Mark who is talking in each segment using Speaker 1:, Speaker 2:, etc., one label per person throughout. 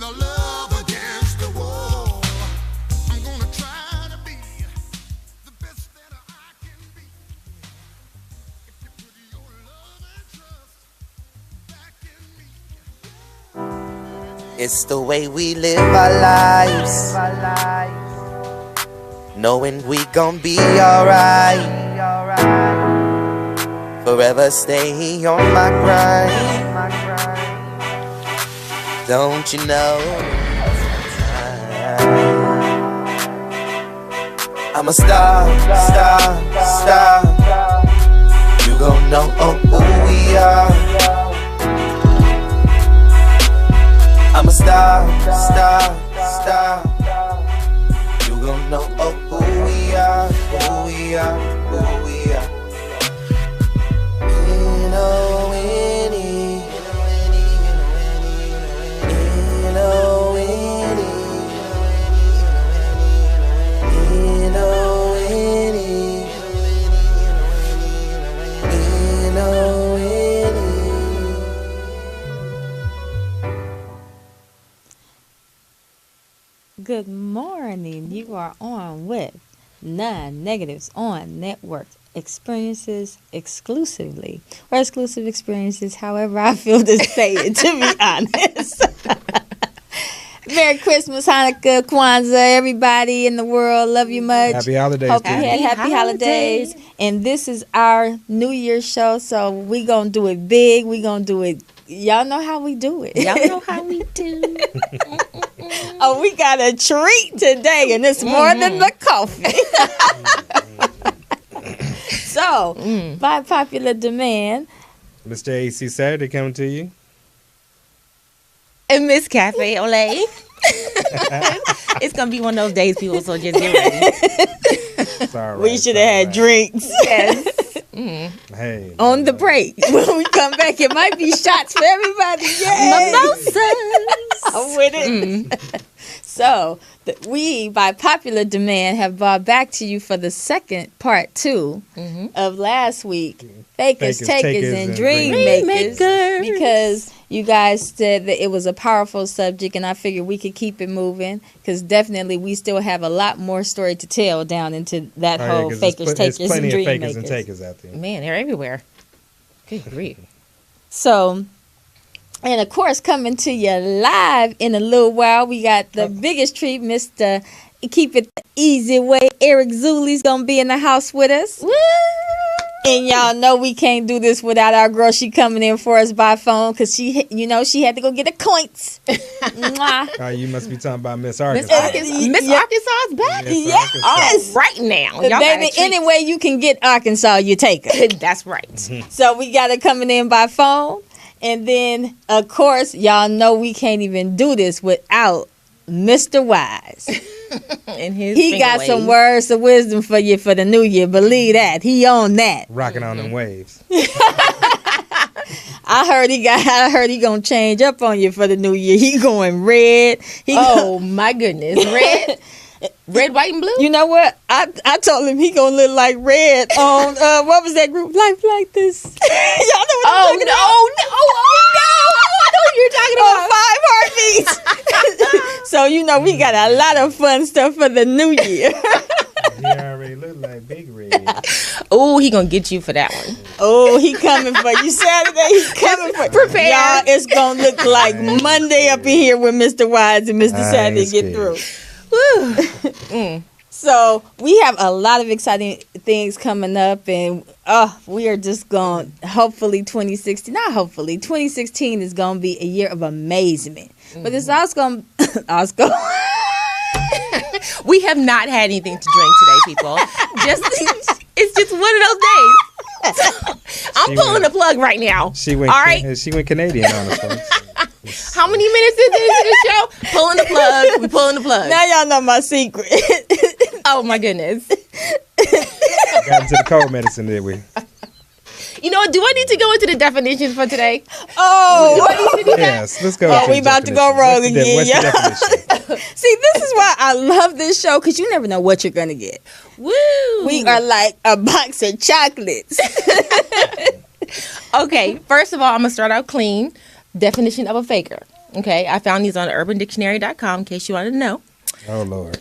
Speaker 1: a love against the wall. I'm gonna try to be the best that I can be. If you put your love and trust back in me.
Speaker 2: It's the way we live our lives, knowing we gon' be alright. Forever stay on my grind. Don't you know? I'm a star. You gon' know who we are. I'm a star. You gon' know who we are.
Speaker 3: Good morning. You are on with Non-Negatives on Network Experiences exclusively. Or exclusive experiences, however I feel to say it, to be honest. Merry Christmas, Hanukkah, Kwanzaa, everybody in the world. Love you much.
Speaker 4: Happy holidays.
Speaker 3: Hope you had happy holidays. And this is our New Year's show, so we going to do it big. We going to do it. Y'all know how we do it.
Speaker 5: Y'all know how we do.
Speaker 3: Oh, we got a treat today, and it's more than the coffee. So, by popular demand,
Speaker 4: Mr. AC Saturday coming to you.
Speaker 5: And Miss Cafe Olay. It's going to be one of those days, people, so just get ready.
Speaker 3: We should have had drinks.
Speaker 5: Yes.
Speaker 4: Hey.
Speaker 3: On the break. When we come back, it might be shots for everybody. Yay!
Speaker 5: Mimosas.
Speaker 3: I'm with it. So, we, by popular demand, have brought back to you for the second part 2 of last week, Fakers, Takers, and Dream Makers. Because you guys said that it was a powerful subject, and I figured we could keep it moving, because definitely we still have a lot more story to tell down into that whole Fakers, Takers, and Dream Makers.
Speaker 4: There's plenty of Fakers and Takers out there.
Speaker 5: Man, they're everywhere. Good grief.
Speaker 3: So, and of course, coming to you live in a little while, we got the biggest treat, Mr. Keep It the Easy Way. Eric Zuli's going to be in the house with us.
Speaker 5: Woo!
Speaker 3: And y'all know we can't do this without our girl. She coming in for us by phone because she had to go get the coins. Mwah.
Speaker 4: You must be talking about Miss Arkansas.
Speaker 5: Miss Arkansas's back?
Speaker 3: Yes.
Speaker 5: Oh, right now. Y'all
Speaker 3: Baby, any way you can get Arkansas, you take her.
Speaker 5: That's right.
Speaker 3: So we got her coming in by phone. And then, of course, y'all know we can't even do this without Mr. Wise.
Speaker 5: And
Speaker 3: he got some words of wisdom for you for the new year. Believe that. He on that.
Speaker 4: Rocking on them waves.
Speaker 3: I heard he gonna change up on you for the new year. He going red.
Speaker 5: My goodness. Red? Red, white, and blue?
Speaker 3: You know what? I told him he gonna look like Red on what was that group? Life Like This. Y'all know what I'm talking about?
Speaker 5: I know what you're talking about.
Speaker 3: 5 Heartbeats. So we got a lot of fun stuff for the new year.
Speaker 4: He already look like Big Red.
Speaker 5: Oh, he gonna get you for that one.
Speaker 3: Oh, he coming for you Saturday. He's coming for
Speaker 5: prepare.
Speaker 3: Y'all, it's gonna look like Monday up in here when Mr. Wise and Mr. Saturday get through. So we have a lot of exciting things coming up, and we are just going. Hopefully, 2016 is going to be a year of amazement. But it's also going.
Speaker 5: We have not had anything to drink today, people. It's just one of those days. I'm pulling the plug right now.
Speaker 4: She went.
Speaker 5: All right?
Speaker 4: She went Canadian on us, folks.
Speaker 5: How many minutes is this in the show? Pulling the plug. We pulling the plug.
Speaker 3: Now y'all know my secret.
Speaker 5: Oh my goodness.
Speaker 4: Got into the cold medicine, did we?
Speaker 5: You know what? Do I need to go into the definitions for today?
Speaker 3: Oh,
Speaker 5: Do I need to do that?
Speaker 4: Yes, let's go.
Speaker 3: we about to go rogue again,
Speaker 4: What's the definition?
Speaker 3: See, this is why I love this show, because you never know what you're going to get.
Speaker 5: Woo!
Speaker 3: We are like a box of chocolates.
Speaker 5: Okay, first of all, I'm going to start out clean. Definition of a faker. Okay, I found these on urbandictionary.com in case you wanted to know.
Speaker 4: Oh, Lord.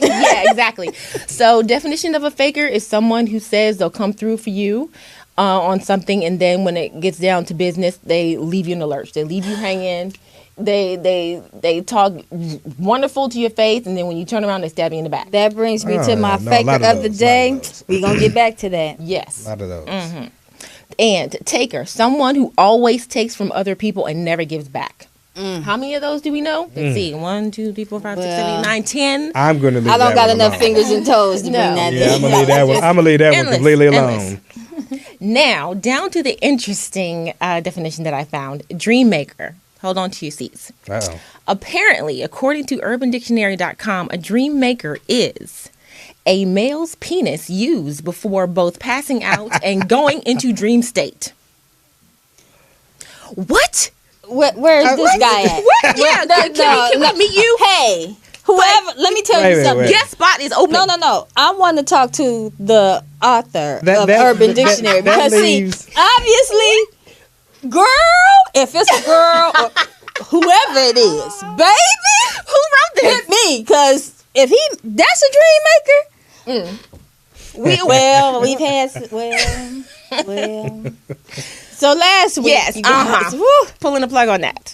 Speaker 5: Yeah, exactly. So, definition of a faker is someone who says they'll come through for you on something, and then when it gets down to business, they leave you in the lurch. They leave you hanging. They talk wonderful to your face, and then when you turn around, they stab you in the back.
Speaker 3: That brings me to
Speaker 4: Oh,
Speaker 3: my
Speaker 4: no, a
Speaker 3: faker
Speaker 4: lot
Speaker 3: of
Speaker 4: of
Speaker 3: the
Speaker 4: those,
Speaker 3: day.
Speaker 4: lot of those.
Speaker 3: We're going to get back to that.
Speaker 5: Yes.
Speaker 4: A lot of those.
Speaker 5: And taker, someone who always takes from other people and never gives back. How many of those do we know? Let's see. 1, 2, 3, 4, 5, 6, 7, 8, 9, 10.
Speaker 4: I'm going to leave
Speaker 3: I don't
Speaker 4: that
Speaker 3: got
Speaker 4: one
Speaker 3: enough
Speaker 4: alone.
Speaker 3: fingers and toes to
Speaker 5: No.
Speaker 3: bring that
Speaker 4: Yeah,
Speaker 3: in.
Speaker 4: I'm going to leave that one. I'm going to leave that one
Speaker 5: endless,
Speaker 4: completely
Speaker 5: endless.
Speaker 4: alone.
Speaker 5: Now, down to the interesting definition that I found. Dream maker. Hold on to your seats.
Speaker 4: Uh-oh.
Speaker 5: Apparently, according to urbandictionary.com, a dream maker is a male's penis used before both passing out and going into dream state. What?
Speaker 3: Where is this guy at?
Speaker 5: Yeah, can we meet you?
Speaker 3: Hey, whoever, let me tell
Speaker 4: Wait,
Speaker 3: you
Speaker 4: wait,
Speaker 3: something.
Speaker 4: wait.
Speaker 5: Guest spot is open.
Speaker 3: No. I want to talk to the author
Speaker 4: That-
Speaker 3: of
Speaker 4: that-
Speaker 3: Urban
Speaker 4: that-
Speaker 3: Dictionary
Speaker 4: that
Speaker 3: because,
Speaker 4: leaves-
Speaker 3: see, obviously, girl, if it's a girl or whoever it is, baby,
Speaker 5: Who wrote this?
Speaker 3: hit me because if that's a dream maker. We've had well. So last week,
Speaker 5: Yes,
Speaker 3: you guys, woo,
Speaker 5: Pulling the plug on that.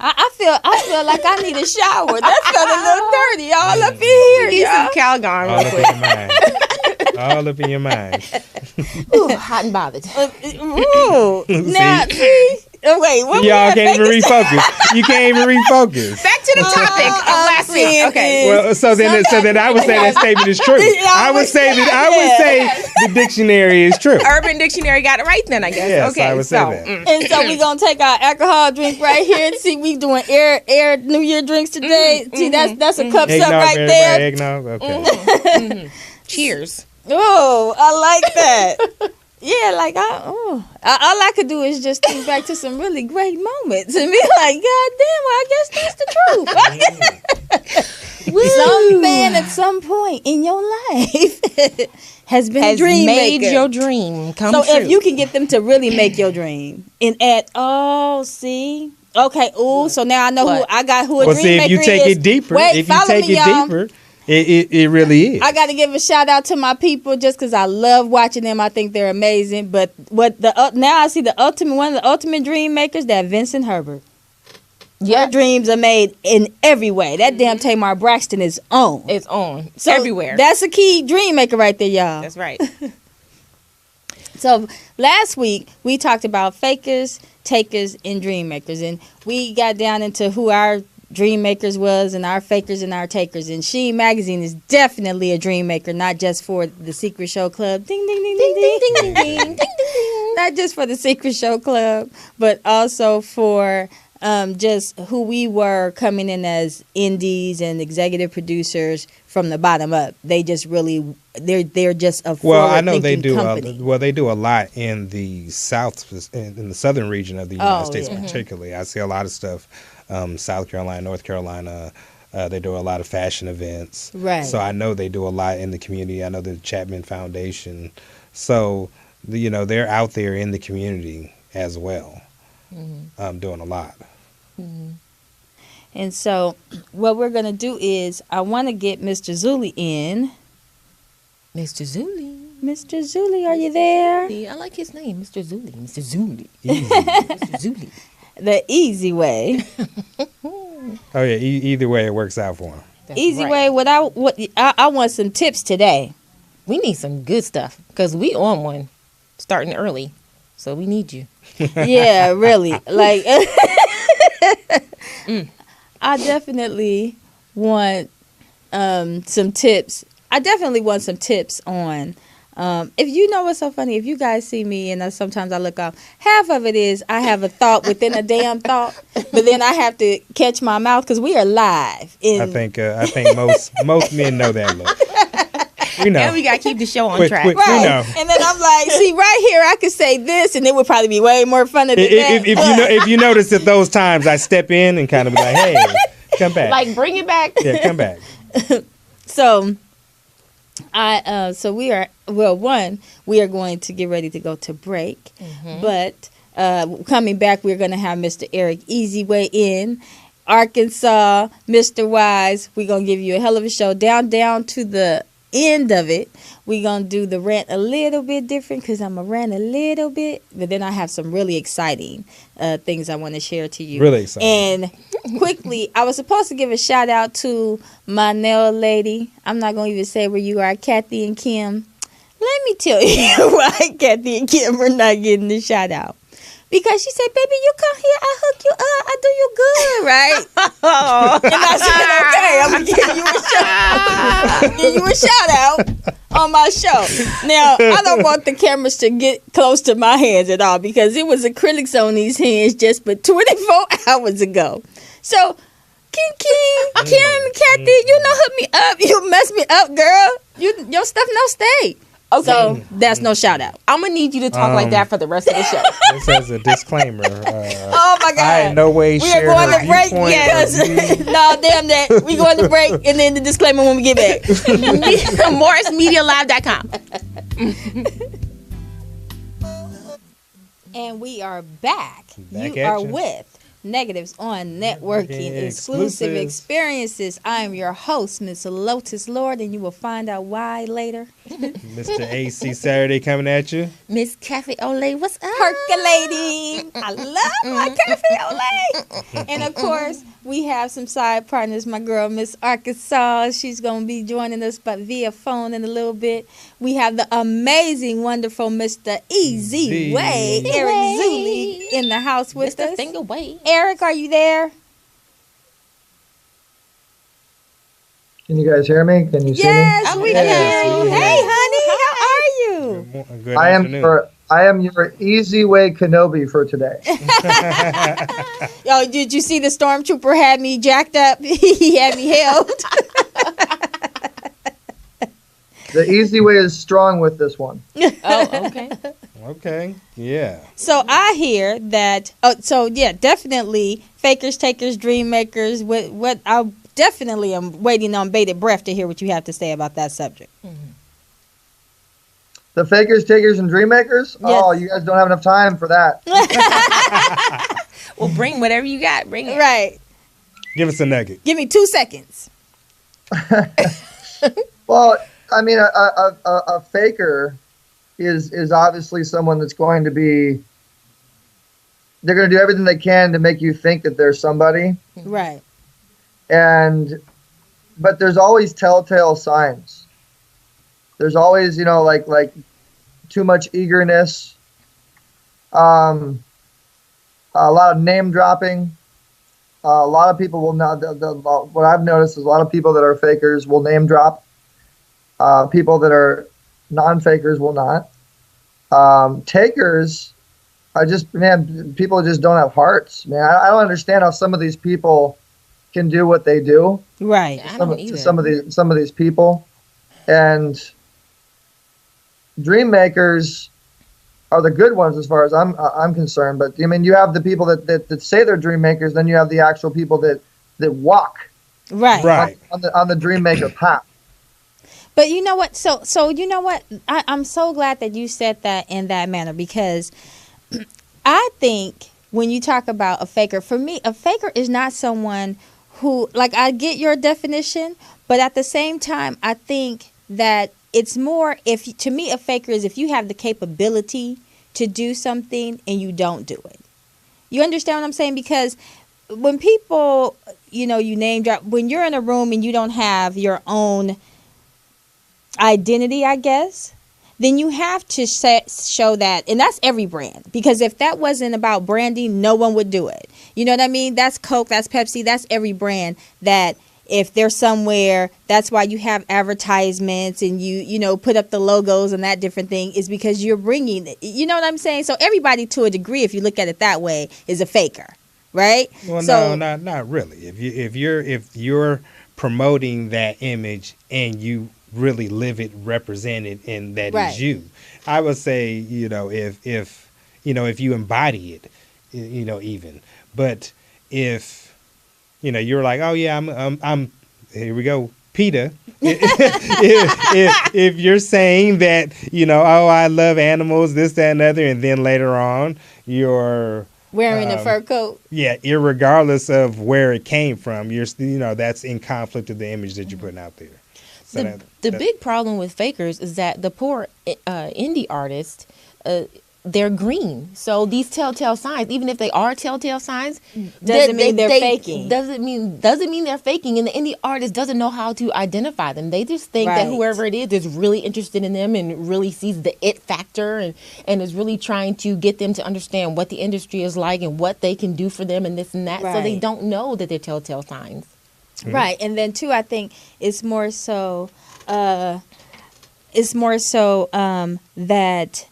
Speaker 3: I feel like I need a shower. That felt a little dirty all up in here,
Speaker 5: Need some
Speaker 3: y'all.
Speaker 5: Calgon
Speaker 4: All
Speaker 5: real
Speaker 4: up
Speaker 5: quick.
Speaker 4: in your mind. All up in your mind.
Speaker 5: Ooh, hot and bothered.
Speaker 3: Ooh. Now, see, wait, what
Speaker 4: Y'all can't even refocus. You can't even refocus.
Speaker 5: Back to the topic of last week.
Speaker 3: saying
Speaker 5: Okay.
Speaker 3: is-
Speaker 4: Well, so then I would say that statement is true. I would say the dictionary is true.
Speaker 5: Urban Dictionary got it right then, I guess.
Speaker 4: Yes,
Speaker 5: okay,
Speaker 4: I would say
Speaker 5: so
Speaker 4: that.
Speaker 3: And so we're gonna take our alcohol drink right here. See, we doing air New Year drinks today. See, that's a cup
Speaker 4: Eggnog,
Speaker 3: up right
Speaker 4: everybody,
Speaker 3: there.
Speaker 4: eggnog. Okay.
Speaker 5: cheers.
Speaker 3: Oh, I like that. Yeah, like all I could do is just think back to some really great moments and be like, God damn, well, I guess that's the truth. Some man at some point in your life has been a
Speaker 5: Has
Speaker 3: dream
Speaker 5: made
Speaker 3: maker.
Speaker 5: your dream come
Speaker 3: So
Speaker 5: true.
Speaker 3: if you can get them to really make your dream and see. Okay, so now I know
Speaker 5: What?
Speaker 3: who a
Speaker 4: Well,
Speaker 3: dream
Speaker 4: see, if you
Speaker 3: maker
Speaker 4: take
Speaker 3: is.
Speaker 4: it deeper,
Speaker 3: Wait,
Speaker 4: if you
Speaker 3: follow
Speaker 4: take
Speaker 3: me,
Speaker 4: it
Speaker 3: y'all.
Speaker 4: deeper, it really is.
Speaker 3: I got to give a shout out to my people just because I love watching them. I think they're amazing. But now I see one of the ultimate dream makers, that Vincent Herbert.
Speaker 5: yeah,
Speaker 3: Her dreams are made in every way. That damn Tamar Braxton is on.
Speaker 5: it's on
Speaker 3: So
Speaker 5: everywhere.
Speaker 3: That's a key dream maker right there, y'all.
Speaker 5: That's right.
Speaker 3: So last week we talked about fakers, takers, and dream makers, and we got down into who our dream makers was and our fakers and our takers. And She Magazine is definitely a dream maker, not just for the Secret Show Club. Ding ding ding ding ding ding ding ding ding. Not just for the Secret Show Club, but also for just who we were coming in as indies and executive producers from the bottom up. They just really they're just a
Speaker 4: Well, I know they
Speaker 3: forward-thinking
Speaker 4: do.
Speaker 3: company.
Speaker 4: They do a lot in the south, in the southern region of the United States,
Speaker 3: yeah.
Speaker 4: particularly. I see a lot of stuff. South Carolina, North Carolina. They do a lot of fashion events.
Speaker 3: Right.
Speaker 4: So I know they do a lot in the community. I know the Chapman Foundation. So they're out there in the community as well, doing a lot.
Speaker 3: And so what we're going to do is I want to get Mr. Zuli in.
Speaker 5: Mr. Zuli.
Speaker 3: Mr. Zuli, are you there?
Speaker 5: I like his name, Mr. Zuli. Mr. Zuli.
Speaker 4: Easy.
Speaker 5: Mr. Zuli.
Speaker 3: The easy way.
Speaker 4: Oh yeah. Either way, it works out for him.
Speaker 5: That's
Speaker 3: Easy
Speaker 5: right.
Speaker 3: way. I want some tips today.
Speaker 5: We need some good stuff because we on one starting early. So we need you.
Speaker 3: Yeah, really. Like, I definitely want some tips. I definitely want some tips on. If you know what's so funny, if you guys see me and sometimes I look up, half of it is I have a thought within a damn thought, but then I have to catch my mouth because we are live.
Speaker 4: I think most men know that look. We know.
Speaker 5: And we got to keep the show on
Speaker 4: Quick,
Speaker 5: track.
Speaker 4: quick.
Speaker 3: Right.
Speaker 4: We know.
Speaker 3: And then I'm like, see, right here, I could say this, and it would probably be way more funny than that.
Speaker 4: If you notice at those times, I step in and kind of be like, "Hey, come back."
Speaker 5: Like, bring it back.
Speaker 4: Yeah, come back.
Speaker 3: So, we are going to get ready to go to break, but Coming back, we're going to have Mr. Eric Easyway in. Arkansas, Mr. Wise. We're going to give you a hell of a show. Down to the end of it, we're going to do the rant a little bit different because I'm going to rant a little bit. But then I have some really exciting things I want to share to you.
Speaker 4: Really exciting.
Speaker 3: And quickly, I was supposed to give a shout out to my nail lady. I'm not going to even say where you are, Kathy and Kim. Let me tell you why Kathy and Kim are not getting the shout out. Because she said, baby, you come here, I hook you up, I do you good, right? And I said, okay, I'm going to give you a shout. I'm give you a shout out on my show. Now, I don't want the cameras to get close to my hands at all because it was acrylics on these hands just but 24 hours ago. So, Kim, Kathy, you know, hook me up. You mess me up, girl. Your stuff no stay. Okay. So that's no shout out.
Speaker 5: I'm gonna need you to talk like that for the rest of the show.
Speaker 4: This has a disclaimer.
Speaker 3: Oh my God!
Speaker 4: I in no way
Speaker 3: we
Speaker 4: share
Speaker 3: are going
Speaker 4: her
Speaker 3: to break.
Speaker 4: viewpoint
Speaker 3: Yes.
Speaker 4: or view.
Speaker 3: No, damn that. We going to break and then the disclaimer when we get back.
Speaker 5: MorrisMediaLive.com.
Speaker 3: And we are back.
Speaker 4: Back
Speaker 3: You
Speaker 4: at
Speaker 3: are
Speaker 4: ya.
Speaker 3: with Negatives on Networking Exclusive
Speaker 4: Exclusives.
Speaker 3: Experiences. I am your host, Miss Lotus Lord, and you will find out why later.
Speaker 4: Mr. AC Saturday coming at you.
Speaker 5: Miss Cafe Olay, what's up?
Speaker 3: Percolating. I love my cafe Olay. And of course, we have some side partners. My girl, Miss Arkansas. She's going to be joining us but via phone in a little bit. We have the amazing, wonderful Mr. Easy Way, Eric Zuli, in the house with
Speaker 5: Mr.
Speaker 3: us.
Speaker 5: Finger Way.
Speaker 3: Eric, are you there?
Speaker 6: Can you guys hear me? Can you see
Speaker 3: Yes,
Speaker 5: Oh,
Speaker 3: we
Speaker 4: yes,
Speaker 3: can.
Speaker 4: we
Speaker 3: Hey,
Speaker 4: can.
Speaker 3: honey, how are you?
Speaker 4: Good
Speaker 6: me? I
Speaker 4: afternoon.
Speaker 6: am your easy way Kenobi for today.
Speaker 3: Yo, did you see the stormtrooper had me jacked up? He had me held.
Speaker 6: The easy way is strong with this one.
Speaker 5: Oh, okay.
Speaker 4: Okay. Yeah.
Speaker 3: So I hear that. Oh, so yeah, definitely fakers, takers, dream makers. What I definitely am waiting on bated breath to hear what you have to say about that subject.
Speaker 6: The fakers, takers, and dream makers?
Speaker 3: Yes.
Speaker 6: Oh, you guys don't have enough time for that.
Speaker 5: Well, bring whatever you got. Bring it.
Speaker 3: Right.
Speaker 4: Give us a nugget.
Speaker 3: Give me 2 seconds.
Speaker 6: Well, I mean, a faker is obviously someone that's going to be. They're going to do everything they can to make you think that they're somebody,
Speaker 3: Right.
Speaker 6: but there's always telltale signs. There's always, like too much eagerness, a lot of name dropping. A lot of people will not. What I've noticed is a lot of people that are fakers will name drop. People that are non-fakers will not. Takers are just, man, people just don't have hearts, man. I don't understand how some of these people can do what they do.
Speaker 3: Right.
Speaker 5: I don't either.
Speaker 6: Some of these people, and dream makers are the good ones as far as I'm concerned. But I mean, you have the people that say they're dream makers, then you have the actual people that walk
Speaker 3: Right.
Speaker 4: Right.
Speaker 6: on the dream maker path.
Speaker 3: But you know what? So you know what? I'm so glad that you said that in that manner because I think when you talk about a faker, for me, a faker is not someone who, like, I get your definition, but at the same time, I think that it's more, to me, a faker is if you have the capability to do something and you don't do it. You understand what I'm saying? Because when people, you name drop, when you're in a room and you don't have your own identity, I guess, then you have to show that, and that's every brand, because if that wasn't about branding, no one would do it. You know what I mean? That's Coke, that's Pepsi, that's every brand that if they're somewhere, that's why you have advertisements and you put up the logos and that different thing, is because you're bringing it. You know what I'm saying? So everybody, to a degree, if you look at it that way, is a faker, right?
Speaker 4: Well,
Speaker 3: So-
Speaker 4: no, not really. If you're promoting that image and you really live it, represent it, and that
Speaker 3: Right.
Speaker 4: is you, I would say, if you embody it, even. But if you're like, oh yeah, I'm here we go, PETA, if you're saying that, oh, I love animals, this, that, and other, and then later on you're
Speaker 3: Wearing a fur coat.
Speaker 4: yeah, irregardless of where it came from, you're that's in conflict with the image that you're putting out there. So
Speaker 5: The big problem with fakers is that the poor indie artists, they're green. So these telltale signs, even if they are telltale signs,
Speaker 3: Doesn't mean they're faking.
Speaker 5: Doesn't mean they're faking, and the indie artist doesn't know how to identify them. They just think that
Speaker 3: Right.
Speaker 5: whoever it is really interested in them and really sees the it factor and is really trying to get them to understand what the industry is like and what they can do for them and this and that. So they
Speaker 3: Right.
Speaker 5: don't know that they're telltale signs.
Speaker 3: Right. And then too, I think it's more so that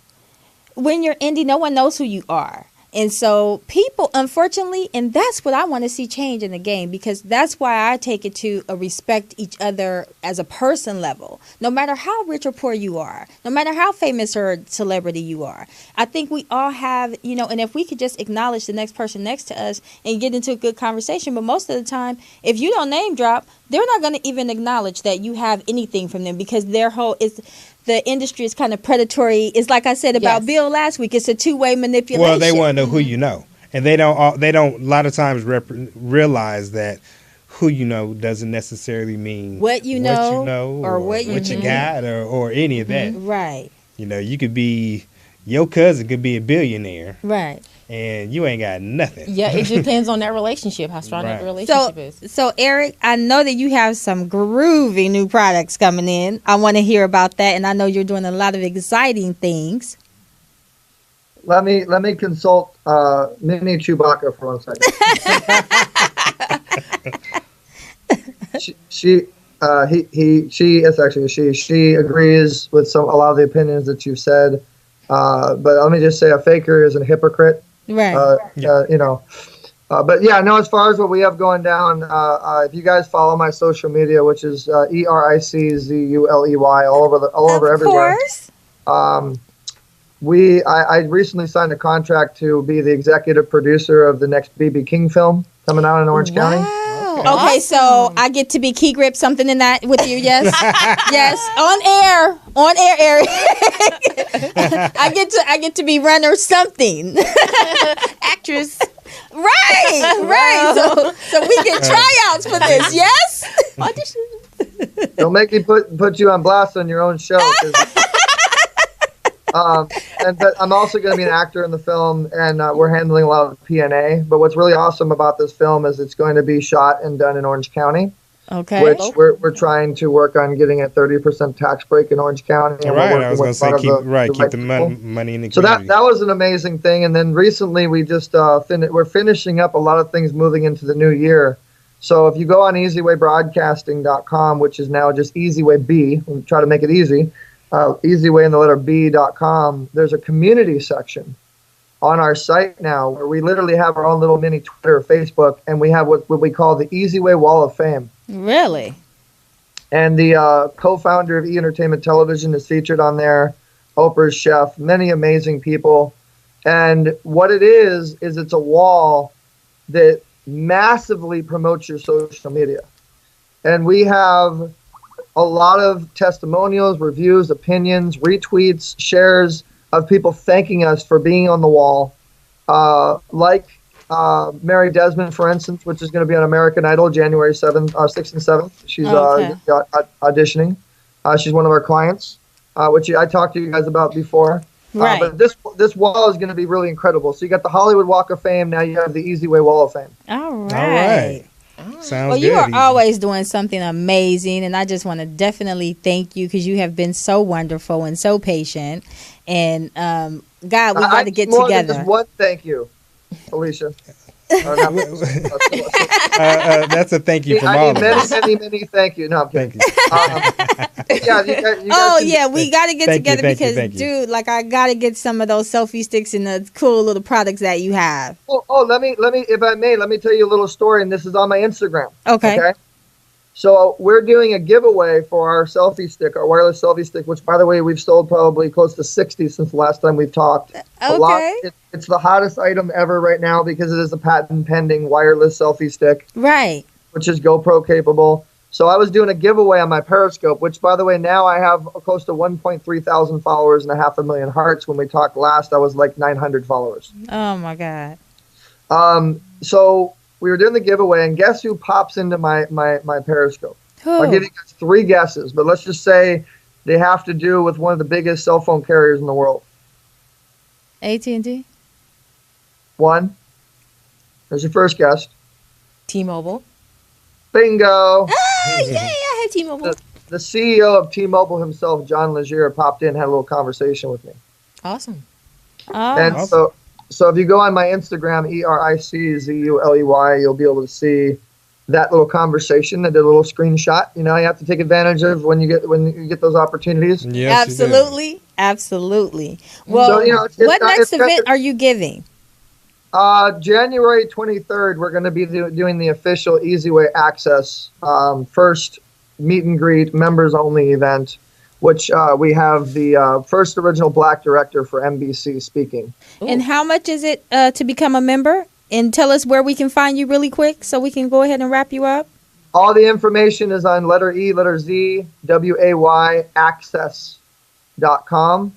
Speaker 3: when you're indie, no one knows who you are. And so people, unfortunately, and that's what I want to see change in the game, because that's why I take it to a respect each other as a person level. No matter how rich or poor you are, no matter how famous or celebrity you are, I think we all have, and if we could just acknowledge the next person next to us and get into a good conversation. But most of the time, if you don't name drop, they're not going to even acknowledge that you have anything from them, because their whole is the industry is kind of predatory. It's like I said about
Speaker 5: Yes.
Speaker 3: Bill last week. It's a two-way manipulation.
Speaker 4: well, they want to know who you know, and they don't a lot of times realize that who you know doesn't necessarily mean
Speaker 3: What you know, or what you
Speaker 4: got or any of that.
Speaker 3: Right,
Speaker 4: You could be, your cousin could be a billionaire
Speaker 3: right.
Speaker 4: and you ain't got nothing.
Speaker 5: Yeah, it depends on that relationship, how strong that
Speaker 4: Right.
Speaker 5: relationship is.
Speaker 3: So Eric, I know that you have some groovy new products coming in. I want to hear about that, and I know you're doing a lot of exciting things.
Speaker 6: Let me consult Mini Chewbacca for 1 second. She agrees with a lot of the opinions that you've said. But let me just say, a faker is a hypocrite.
Speaker 3: Right.
Speaker 6: But yeah, no, as far as what we have going down, if you guys follow my social media, which is ERICZULEY, all over everywhere.
Speaker 3: Course.
Speaker 6: I recently signed a contract to be the executive producer of the next BB King film coming out in Orange County.
Speaker 3: Wow. Okay, so I get to be key grip something in that with you, yes? Yes. On air, Eric. I get to be runner something.
Speaker 5: Actress.
Speaker 3: Right. So we get tryouts for this, yes?
Speaker 5: Audition.
Speaker 6: Don't make me put you on blast on your own show. But I'm also going to be an actor in the film, and we're handling a lot of P&A. But what's really awesome about this film is it's going to be shot and done in Orange County,
Speaker 3: Okay.
Speaker 6: which we're trying to work on getting a 30% tax break in Orange County. And we're
Speaker 4: Right, I
Speaker 6: working
Speaker 4: was going to
Speaker 6: with a lot
Speaker 4: say
Speaker 6: of
Speaker 4: keep the
Speaker 6: people.
Speaker 4: money in the
Speaker 6: So
Speaker 4: community.
Speaker 6: that was an amazing thing. And then recently we just we're finishing up a lot of things moving into the new year. So if you go on easywaybroadcasting.com, which is now just Easyway B, we'll try to make it easy, easyway in the letter B.com, there's a community section on our site now where we literally have our own little mini Twitter or Facebook, and we have what we call the Easyway Wall of Fame.
Speaker 3: Really?
Speaker 6: And the co-founder of E! Entertainment Television is featured on there, Oprah's chef, many amazing people. And what it is it's a wall that massively promotes your social media. And we have a lot of testimonials, reviews, opinions, retweets, shares of people thanking us for being on the wall. Like Mary Desmond, for instance, which is going to be on American Idol January 6th and 7th. She's auditioning. She's one of our clients, which I talked to you guys about before.
Speaker 3: Right.
Speaker 6: But this wall is going to be really incredible. So you got the Hollywood Walk of Fame. Now you have the Easyway Wall of Fame.
Speaker 3: All right.
Speaker 4: All right. Sounds
Speaker 3: Well,
Speaker 4: good.
Speaker 3: you are
Speaker 4: Easy.
Speaker 3: always doing something amazing, and I just want to definitely thank you because you have been so wonderful and so patient. And God, we got to get
Speaker 6: more than
Speaker 3: together.
Speaker 6: just one thank you, Alicia.
Speaker 4: That's a thank you from all
Speaker 6: I
Speaker 4: of
Speaker 6: need
Speaker 4: us.
Speaker 6: many thank you. No, I'm kidding.
Speaker 4: Thank you.
Speaker 6: Yeah, you guys
Speaker 3: Oh
Speaker 6: can-
Speaker 3: yeah, we got to get
Speaker 4: Thank you,
Speaker 3: together
Speaker 4: thank you,
Speaker 3: because,
Speaker 4: thank you.
Speaker 3: dude, like I got to get some of those selfie sticks and the cool little products that you have.
Speaker 6: let me, if I may, let me tell you a little story, and this is on my Instagram.
Speaker 3: Okay.
Speaker 6: So we're doing a giveaway for our selfie stick, our wireless selfie stick, which, by the way, we've sold probably close to 60 since the last time we've talked.
Speaker 3: Okay.
Speaker 6: It's the hottest item ever right now because it is a patent pending wireless selfie stick,
Speaker 3: Right.
Speaker 6: which is GoPro capable. So I was doing a giveaway on my Periscope, which, by the way, now I have close to 1.3 thousand followers and 500,000 hearts. When we talked last, I was like 900 followers.
Speaker 3: Oh my God.
Speaker 6: So we were doing the giveaway, and guess who pops into my Periscope?
Speaker 3: Who?
Speaker 6: I'll give you guys 3 guesses, but let's just say they have to do with one of the biggest cell phone carriers in the world.
Speaker 3: AT&T?
Speaker 6: 1. There's your first guess.
Speaker 5: T-Mobile.
Speaker 6: Bingo.
Speaker 5: Ah, yay! I have T-Mobile.
Speaker 6: The CEO of T-Mobile himself, John Legere, popped in, had a little conversation with me.
Speaker 5: Awesome.
Speaker 3: Oh.
Speaker 6: And so if you go on my Instagram, ERICZULEY, you'll be able to see that little conversation. I did a little screenshot. You know, you have to take advantage of when you get those opportunities.
Speaker 4: Yes,
Speaker 3: Absolutely. Absolutely. Well,
Speaker 6: So, you know,
Speaker 3: what next event are you giving?
Speaker 6: January 23rd, we're going to be doing the official Easy Way Access first meet and greet, members only event, which we have the first original Black director for NBC speaking.
Speaker 3: And how much is it to become a member? And tell us where we can find you really quick so we can go ahead and wrap you up.
Speaker 6: All the information is on letter E, letter Z, WAY, access.com.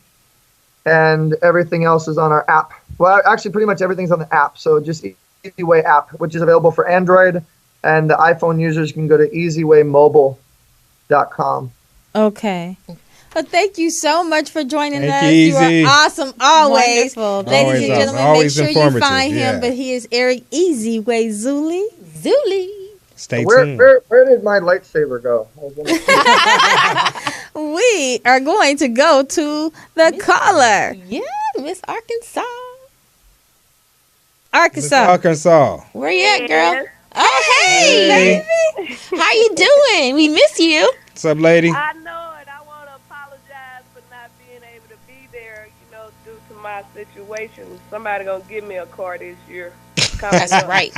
Speaker 6: And everything else is on our app. Well, actually, pretty much everything's on the app. So just Easy Way app, which is available for Android. And the iPhone users can go to easywaymobile.com.
Speaker 3: Okay. Well, thank you so much for joining
Speaker 4: Thank
Speaker 3: us.
Speaker 4: you,
Speaker 3: You
Speaker 4: Easy.
Speaker 3: are awesome always.
Speaker 5: Wonderful.
Speaker 3: Ladies
Speaker 4: Always
Speaker 3: and
Speaker 4: awesome.
Speaker 3: gentlemen,
Speaker 4: Always
Speaker 3: make sure you
Speaker 4: informative,
Speaker 3: find him.
Speaker 4: yeah.
Speaker 3: But he is Eric Easy Way Zuli.
Speaker 5: Zuli.
Speaker 4: Stay
Speaker 6: Where
Speaker 4: tuned.
Speaker 6: where did my lightsaber go?
Speaker 3: We are going to go to the caller.
Speaker 5: Yeah, Miss Arkansas.
Speaker 3: Arkansas.
Speaker 4: Arkansas.
Speaker 5: Where you at, girl? Oh, hey, baby. How you doing? We miss you.
Speaker 4: What's up, lady?
Speaker 7: I know it. I want to apologize for not being able to be there, due to my situation. Somebody going to give me a car this year.
Speaker 5: That's right.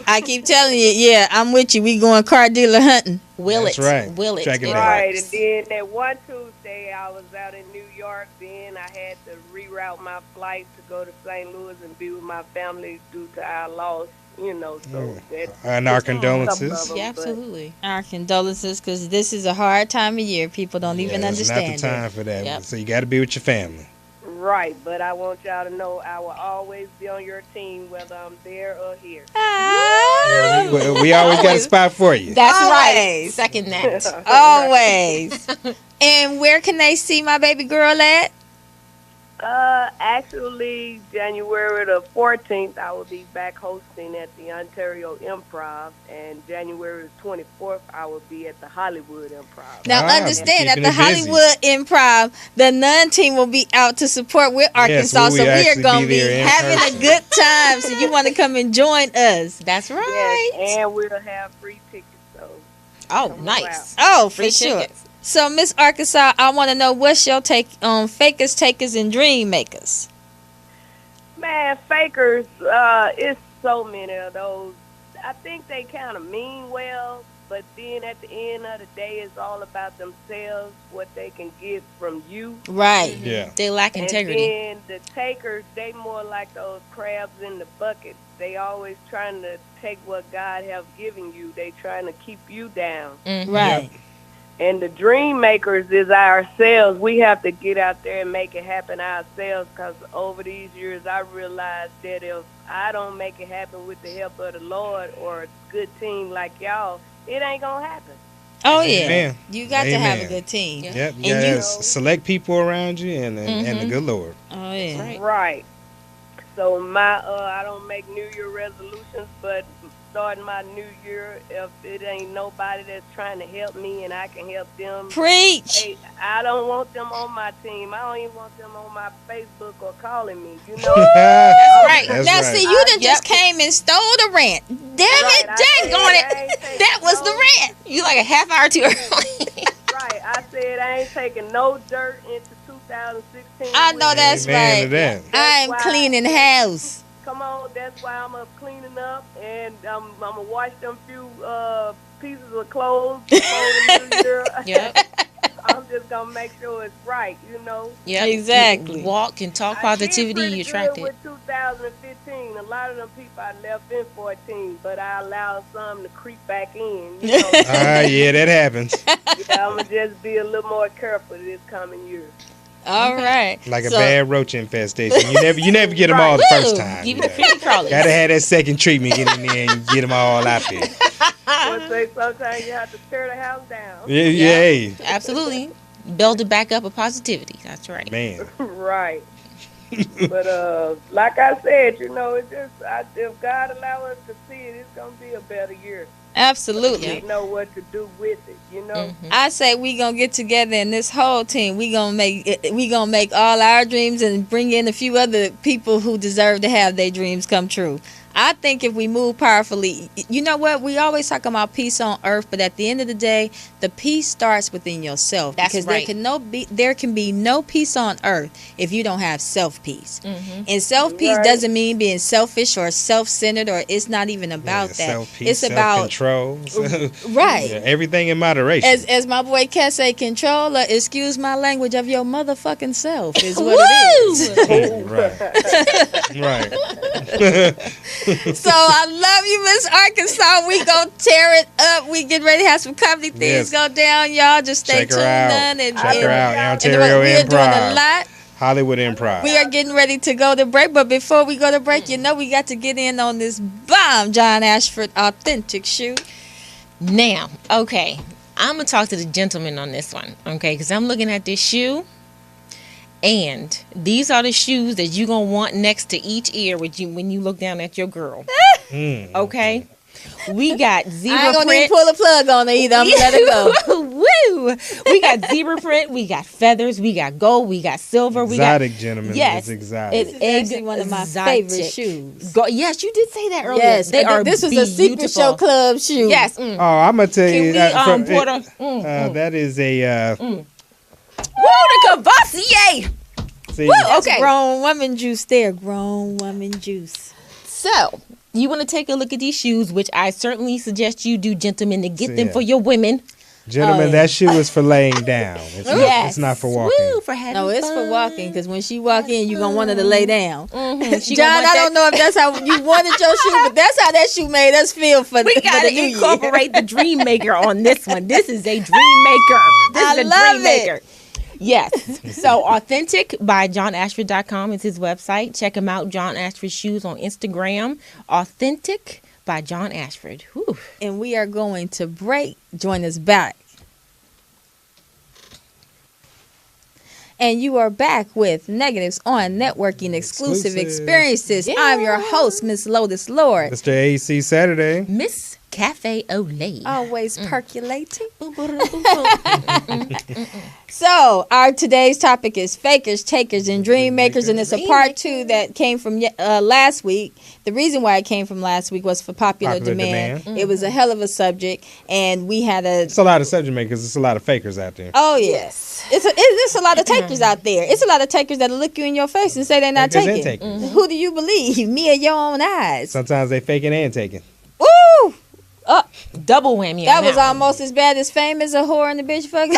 Speaker 3: I keep telling you, yeah, I'm with you. We going car dealer hunting.
Speaker 5: Will
Speaker 4: That's
Speaker 5: it?
Speaker 4: right.
Speaker 5: Will it?
Speaker 4: Check it
Speaker 5: It
Speaker 4: out.
Speaker 7: Right,
Speaker 5: works.
Speaker 7: and then that one Tuesday I was out in New York. Then I had to reroute my flight to go to St. Louis and be with my family due to our loss. So that.
Speaker 4: And our
Speaker 7: some
Speaker 4: condolences.
Speaker 7: of 'em,
Speaker 5: Yeah,
Speaker 7: but-
Speaker 5: absolutely.
Speaker 3: Our condolences, because this is a hard time of year. People don't even
Speaker 4: It's not
Speaker 3: understand
Speaker 4: the time
Speaker 3: it.
Speaker 4: for that.
Speaker 5: Yep.
Speaker 4: So you got to be with your family.
Speaker 7: Right, but I want y'all to know I will always be on your team, whether I'm there or here.
Speaker 3: Ah,
Speaker 4: We always got a spot for you.
Speaker 5: That's right.
Speaker 3: Always.
Speaker 5: Second that.
Speaker 3: always. And where can they see my baby girl at?
Speaker 7: Actually, January the 14th, I will be back hosting at the Ontario Improv, and January the 24th, I will be at the Hollywood Improv.
Speaker 3: Now,
Speaker 4: Ah,
Speaker 3: understand, at
Speaker 4: keeping
Speaker 3: the
Speaker 4: it busy.
Speaker 3: Hollywood Improv, the Nun team will be out to support with Arkansas.
Speaker 4: we
Speaker 3: So we are
Speaker 4: actually
Speaker 3: going to
Speaker 4: be
Speaker 3: be
Speaker 4: there in
Speaker 3: having
Speaker 4: person.
Speaker 3: a good time. So you want to come and join us.
Speaker 5: That's right.
Speaker 7: Yes, and we'll have free tickets. So
Speaker 5: Oh,
Speaker 7: Come
Speaker 5: nice.
Speaker 3: Oh, for
Speaker 5: Free
Speaker 3: sure.
Speaker 5: tickets.
Speaker 3: So, Miss Arkansas, I want to know what's your take on fakers, takers, and dream makers?
Speaker 7: man, fakers, it's so many of those. I think they kind of mean well, but then at the end of the day, it's all about themselves, what they can get from you.
Speaker 3: Right.
Speaker 4: Yeah.
Speaker 5: They lack integrity.
Speaker 7: And then the takers, they more like those crabs in the bucket. They always trying to take what God have given you. They trying to keep you down.
Speaker 3: Right.
Speaker 7: And the dream makers is ourselves. We have to get out there and make it happen ourselves, because over these years I realized that if I don't make it happen with the help of the Lord or a good team like y'all, it ain't going to happen.
Speaker 3: Oh, yeah.
Speaker 4: Amen.
Speaker 3: You got to have a
Speaker 4: Amen.
Speaker 3: good team.
Speaker 5: Yeah.
Speaker 4: Yep.
Speaker 3: And
Speaker 4: You got
Speaker 3: you-
Speaker 4: to select people around you and the good Lord.
Speaker 3: Oh, yeah.
Speaker 5: Right.
Speaker 7: Right. So I don't make New Year resolutions, but starting my new year, if it ain't nobody that's trying to help me and I can help them,
Speaker 3: Preach.
Speaker 7: hey, I don't want them on my team. I don't even want them on my Facebook or calling me. You know,
Speaker 3: Right.
Speaker 4: That's
Speaker 3: Now,
Speaker 4: right.
Speaker 3: see, you done just came and stole the rant. Damn
Speaker 7: Right,
Speaker 3: it,
Speaker 7: I
Speaker 3: dang
Speaker 7: said
Speaker 3: on
Speaker 7: I
Speaker 3: it.
Speaker 7: ain't taking
Speaker 3: That was the
Speaker 7: no-
Speaker 3: rant.
Speaker 5: You like a half hour too early.
Speaker 7: right. I said I ain't taking no dirt into 2016.
Speaker 3: I know
Speaker 7: with
Speaker 3: that's
Speaker 7: me.
Speaker 4: Amen to
Speaker 3: right.
Speaker 4: that.
Speaker 3: I'm
Speaker 7: That's why-
Speaker 3: cleaning house.
Speaker 7: Come on, that's why I'm up cleaning up, and I'm gonna wash them few pieces of clothes before the new year.
Speaker 5: Yep.
Speaker 7: I'm just gonna make sure it's right, you know.
Speaker 5: Yeah,
Speaker 3: Exactly.
Speaker 5: You walk and talk
Speaker 7: I did
Speaker 5: positivity,
Speaker 7: pretty
Speaker 5: you
Speaker 7: good
Speaker 5: attract it.
Speaker 7: with 2015. A lot of them people I left in 14, but I allowed some to creep back in. You know,
Speaker 4: Yeah, that happens.
Speaker 7: yeah, I'm gonna just be a little more careful this coming year.
Speaker 3: All right.
Speaker 4: Like a
Speaker 3: So-
Speaker 4: bad roach infestation. You never get them all the first
Speaker 5: Woo!
Speaker 4: time.
Speaker 5: Give
Speaker 4: you
Speaker 5: it
Speaker 4: know.
Speaker 5: a pretty crawling.
Speaker 4: Gotta have that second treatment, get in there and get them all out there.
Speaker 7: But say sometimes you have to tear the house down.
Speaker 4: Yeah, hey,
Speaker 5: Absolutely. Build it back up with positivity. That's right.
Speaker 4: man.
Speaker 7: Right. But like I said, you know, it's just if God allow us to see it, it's gonna be a better year.
Speaker 3: Absolutely.
Speaker 7: We know what to do with it, you know.
Speaker 3: I say we gonna get together and this whole team we gonna make all our dreams and bring in a few other people who deserve to have their dreams come true. I think if we move powerfully, you know what? We always talk about peace on earth, but at the end of the day, the peace starts within yourself.
Speaker 5: That's
Speaker 3: because
Speaker 5: right.
Speaker 3: there can be no peace on earth if you don't have self peace.
Speaker 5: Mm-hmm.
Speaker 3: And self peace
Speaker 7: Right.
Speaker 3: doesn't mean being selfish or self centered, or it's not even about that.
Speaker 4: Self-peace,
Speaker 3: It's about
Speaker 4: self-control.
Speaker 3: right.
Speaker 4: Yeah, everything in moderation.
Speaker 3: As my boy Cat say, control or excuse my language of your motherfucking self is what it is.
Speaker 4: right.
Speaker 3: So I love you, Miss Arkansas. We gonna tear it up. We getting ready to have some comedy things
Speaker 4: Yes.
Speaker 3: go down, y'all. Just stay
Speaker 4: Check her
Speaker 3: tuned
Speaker 4: out.
Speaker 3: in
Speaker 4: Check her out.
Speaker 3: and
Speaker 4: Ontario
Speaker 3: we are doing a
Speaker 4: Improv.
Speaker 3: lot.
Speaker 4: Hollywood Improv.
Speaker 3: We are getting ready to go to break, but before we go to break, you know we got to get in on this bomb John Ashford authentic shoe.
Speaker 5: Now, okay, I'm gonna talk to the gentleman on this one, okay? Because I'm looking at this shoe, and these are the shoes that you gonna want next to each ear when you look down at your girl. Okay, we got
Speaker 3: I
Speaker 5: zebra
Speaker 3: ain't gonna
Speaker 5: print.
Speaker 3: even pull a plug on it either. I'm gonna let it go.
Speaker 5: Woo! We got zebra print. We got feathers. We got gold. We got silver. We got
Speaker 4: Exotic, gentlemen.
Speaker 5: yes,
Speaker 4: It's exotic.
Speaker 3: This is actually one of my favorite shoes.
Speaker 5: Yes, you did say that earlier.
Speaker 3: Yes,
Speaker 5: they are.
Speaker 3: this was a Secret
Speaker 5: beautiful.
Speaker 3: Show Club shoe.
Speaker 5: Yes.
Speaker 4: Oh, I'm gonna tell
Speaker 5: Can
Speaker 4: you.
Speaker 5: we
Speaker 4: that is a.
Speaker 5: Woo, the Cavassier.
Speaker 4: See,
Speaker 3: That's
Speaker 5: Okay.
Speaker 3: grown woman juice there. Grown woman juice.
Speaker 5: So, you want to take a look at these shoes, which I certainly suggest you do, gentlemen, to get
Speaker 4: See
Speaker 5: them
Speaker 4: ya.
Speaker 5: for your women.
Speaker 4: gentlemen,
Speaker 3: yeah.
Speaker 4: that shoe is for laying down. It's not for walking.
Speaker 5: Woo, for having
Speaker 3: No, it's
Speaker 5: fun.
Speaker 3: for walking because when she walk in, you gonna want her to lay down.
Speaker 5: She
Speaker 3: John,
Speaker 5: gonna want
Speaker 3: I don't know if that's how you wanted your shoe, but that's how that shoe made us feel for,
Speaker 5: We
Speaker 3: for
Speaker 5: got
Speaker 3: the
Speaker 5: to
Speaker 3: new year.
Speaker 5: incorporate the dream maker on this one. This is a dream maker. This
Speaker 3: I
Speaker 5: is a
Speaker 3: love
Speaker 5: dream
Speaker 3: it.
Speaker 5: maker. Yes. So, Authentic by JohnAshford.com is his website. Check him out, John Ashford Shoes on Instagram. Authentic by John Ashford. Whew.
Speaker 3: And we are going to break. Join us back. And you are back with Negatives on Networking Exclusive
Speaker 4: Exclusive.
Speaker 3: Experiences. I'm your host, Miss Lotus Lord.
Speaker 4: Mr. AC Saturday.
Speaker 5: Miss Cafe Olay.
Speaker 3: Always percolating.
Speaker 5: Boom, boom, boom, boom.
Speaker 3: So, our today's topic is fakers, takers, and dream makers, and it's a part 2 that came from last week. The reason why it came from last week was for popular demand. It was a hell of a subject, and we had a
Speaker 4: It's a lot of subject makers. It's a lot of fakers out there.
Speaker 3: oh yes, it's a lot of takers out there. It's a lot of takers that'll look you in your face and say they're not
Speaker 4: Fakers and
Speaker 3: taking.
Speaker 4: takers.
Speaker 3: Who do you believe, me or your own eyes?
Speaker 4: Sometimes they faking and taking.
Speaker 3: Ooh,
Speaker 5: Double whammy.
Speaker 3: that
Speaker 5: on
Speaker 3: was
Speaker 5: one.
Speaker 3: almost as bad as famous a whore and the bitch fucking.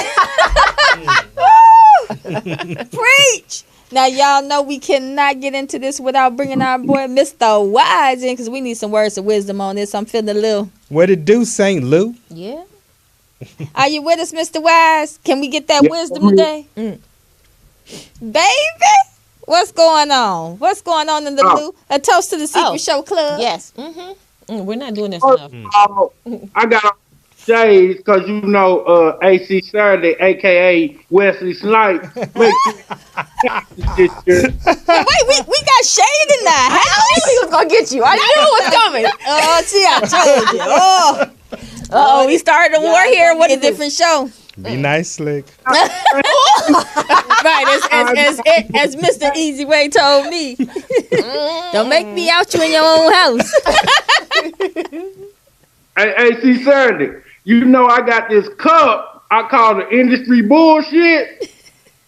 Speaker 3: Preach. Now y'all know we cannot get into this without bringing our boy Mr. Wise in because we need some words of wisdom on this. I'm feeling a little.
Speaker 4: What it do, St. Lou?
Speaker 5: Yeah.
Speaker 3: Are you with us, Mr. Wise? Can we get that wisdom today? Baby, what's going on? What's going on in the Lou? A toast to the Secret Show Club.
Speaker 5: Yes. We're not doing this enough.
Speaker 8: I got shades because you know AC Saturday, aka Wesley Snipes. Make this year.
Speaker 3: Wait, we got shade in the
Speaker 5: I
Speaker 3: house.
Speaker 5: knew he was gonna get you. I knew it was coming.
Speaker 3: Oh, see, I told you. Oh,
Speaker 5: Oh, we started a war here. What
Speaker 3: a
Speaker 5: is this?
Speaker 3: different show.
Speaker 4: Be nice, slick.
Speaker 3: Right, as Mr. Easy Way told me. Don't make me out you in your own house.
Speaker 8: Hey, AC Saturday, you know I got this cup I call the industry bullshit.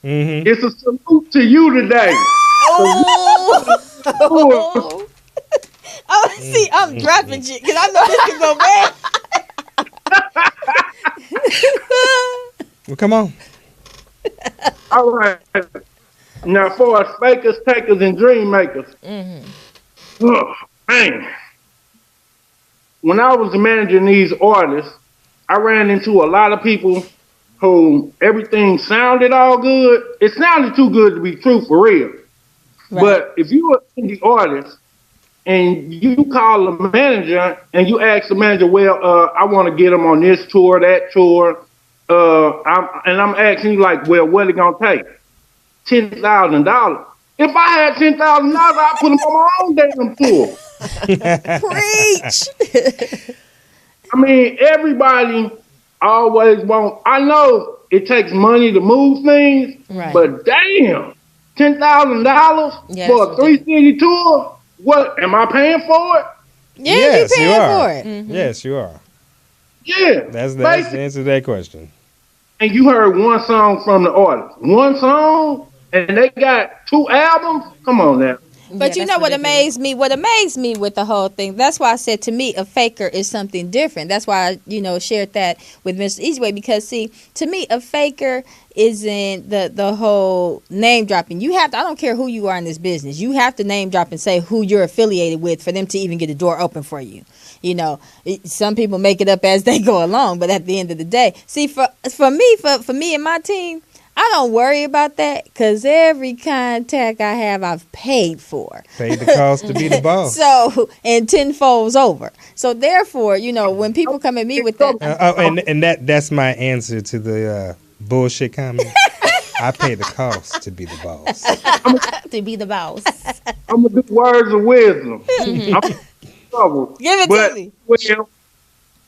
Speaker 4: Mm-hmm.
Speaker 8: It's a salute to you today.
Speaker 3: Oh, see, I'm dropping shit because I know this can go bad.
Speaker 4: Well, come on.
Speaker 8: All right. Now, for us fakers, takers, and dream makers. Oh, man. When I was managing these artists, I ran into a lot of people who everything sounded all good. It sounded too good to be true for real.
Speaker 3: Right.
Speaker 8: But if you were an indie artist and you call the manager and you ask the manager, well, I want to get them on this tour, that tour, I'm asking you like, well, what it gonna take? $10,000. If I had $10,000, I'd put them on my own damn tour.
Speaker 3: Preach.
Speaker 8: I mean, everybody always want. I know it takes money to move things,
Speaker 3: Right.
Speaker 8: but damn, $10,000
Speaker 5: Yeah,
Speaker 8: for a 3-city tour. What am I paying for it?
Speaker 3: Yeah,
Speaker 4: Yes,
Speaker 3: you
Speaker 4: you
Speaker 3: paying
Speaker 4: are.
Speaker 3: for it.
Speaker 4: Yes, you are.
Speaker 8: Yeah,
Speaker 4: That's the
Speaker 8: basically.
Speaker 4: answer to that question.
Speaker 8: And you heard one song from the artist, one song, and they got 2 albums. Come on now.
Speaker 3: But
Speaker 5: Yeah,
Speaker 3: you
Speaker 5: that's
Speaker 3: know what
Speaker 5: ridiculous.
Speaker 3: amazed me? What amazed me with the whole thing, that's why I said to me, a faker is something different. That's why I, shared that with Mr. Easyway, because see, to me, a faker isn't the whole name dropping. You have to, I don't care who you are in this business, you have to name drop and say who you're affiliated with for them to even get the door open for you. Some people make it up as they go along, but at the end of the day, see, for me and my team, I don't worry about that because every contact I have, I've paid for.
Speaker 4: Paid the cost to be the boss.
Speaker 3: So, and tenfolds over. So therefore, when people come at me with that,
Speaker 4: And that's my answer to the bullshit comment. I pay the cost to be the boss.
Speaker 5: To be the boss.
Speaker 8: I'm gonna do words of wisdom. I'm in trouble.
Speaker 3: Give it
Speaker 8: But,
Speaker 3: to me.
Speaker 8: well,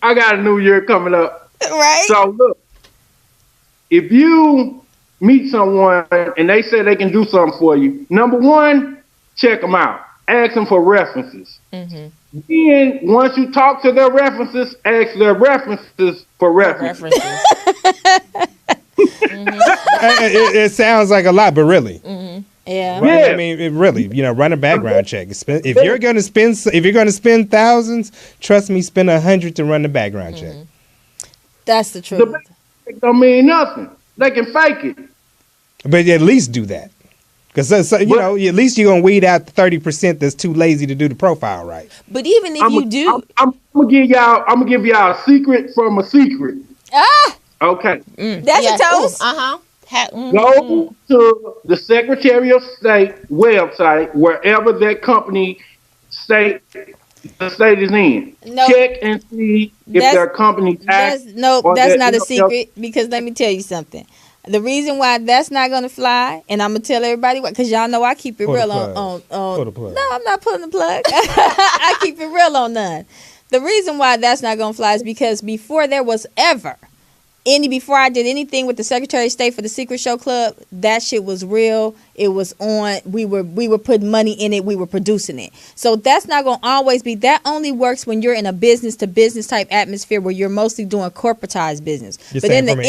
Speaker 8: I got a new year coming up.
Speaker 3: Right?
Speaker 8: So look, if you meet someone and they say they can do something for you, number one, check them out. Ask them for references. Then once you talk to their references, ask their references for references.
Speaker 4: It sounds like a lot, but really,
Speaker 3: Yeah.
Speaker 4: right?
Speaker 8: Yeah.
Speaker 4: I mean, it really, run a background check. If you're going to spend thousands, trust me, spend 100 to run the background check.
Speaker 3: That's the
Speaker 8: The
Speaker 3: truth.
Speaker 8: background check don't mean nothing. They can fake it.
Speaker 4: But at least do that, because at least you're gonna weed out the 30% that's too lazy to do the profile right.
Speaker 5: But even if you do,
Speaker 8: I'm gonna give y'all a secret from a secret.
Speaker 3: Ah,
Speaker 8: Okay.
Speaker 3: that's a toast.
Speaker 8: Go to the Secretary of State website, wherever that company the state is in.
Speaker 3: No.
Speaker 8: Check and see if
Speaker 3: That's-
Speaker 8: their company
Speaker 3: That's not a secret, because let me tell you something. The reason why that's not gonna fly, and I'm gonna tell everybody why, because y'all know I keep it
Speaker 4: Pull the
Speaker 3: real
Speaker 4: plug.
Speaker 3: on.
Speaker 4: Pull the plug.
Speaker 3: No, I'm not pulling the plug. I keep it real on none. The reason why that's not gonna fly is because before I did anything with the Secretary of State for the Secret Show Club, that shit was real. It was on. We were putting money in it. We were producing it. So that's not going to always be. That only works when you're in a business to business type atmosphere where you're mostly doing corporatized business.
Speaker 4: You're saying from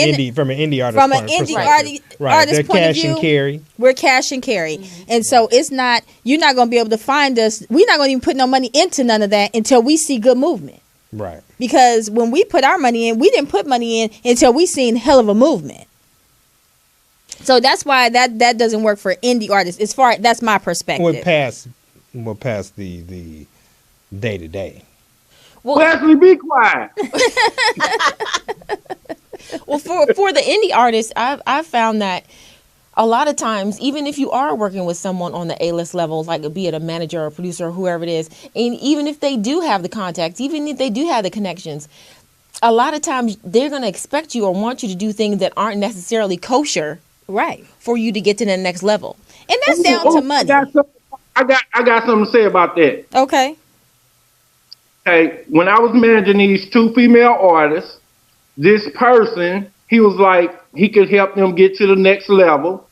Speaker 4: an indie artist
Speaker 3: from an
Speaker 4: point-
Speaker 3: indie
Speaker 4: perspective.
Speaker 3: artist
Speaker 4: They're
Speaker 3: point of
Speaker 4: cash
Speaker 3: view,
Speaker 4: and carry.
Speaker 3: we're cash and carry. And so it's not. You're not going to be able to find us. We're not going to even put no money into none of that until we see good movement.
Speaker 4: Right.
Speaker 3: Because when we put our money in, we didn't put money in until we seen hell of a movement. So that's why that doesn't work for indie artists. That's my perspective.
Speaker 4: We'll pass the day to day.
Speaker 8: Wesley, be quiet.
Speaker 5: Well, for the indie artists, I've found that a lot of times, even if you are working with someone on the A-list level, like be it a manager or a producer or whoever it is, and even if they do have the contacts, even if they do have the connections, a lot of times they're going to expect you or want you to do things that aren't necessarily kosher,
Speaker 3: right,
Speaker 5: for you to get to the next level.
Speaker 3: And that's down to money.
Speaker 8: I got something to say about that.
Speaker 3: Okay.
Speaker 8: Okay, when I was managing these 2 female artists, this person, he was like, he could help them get to the next level.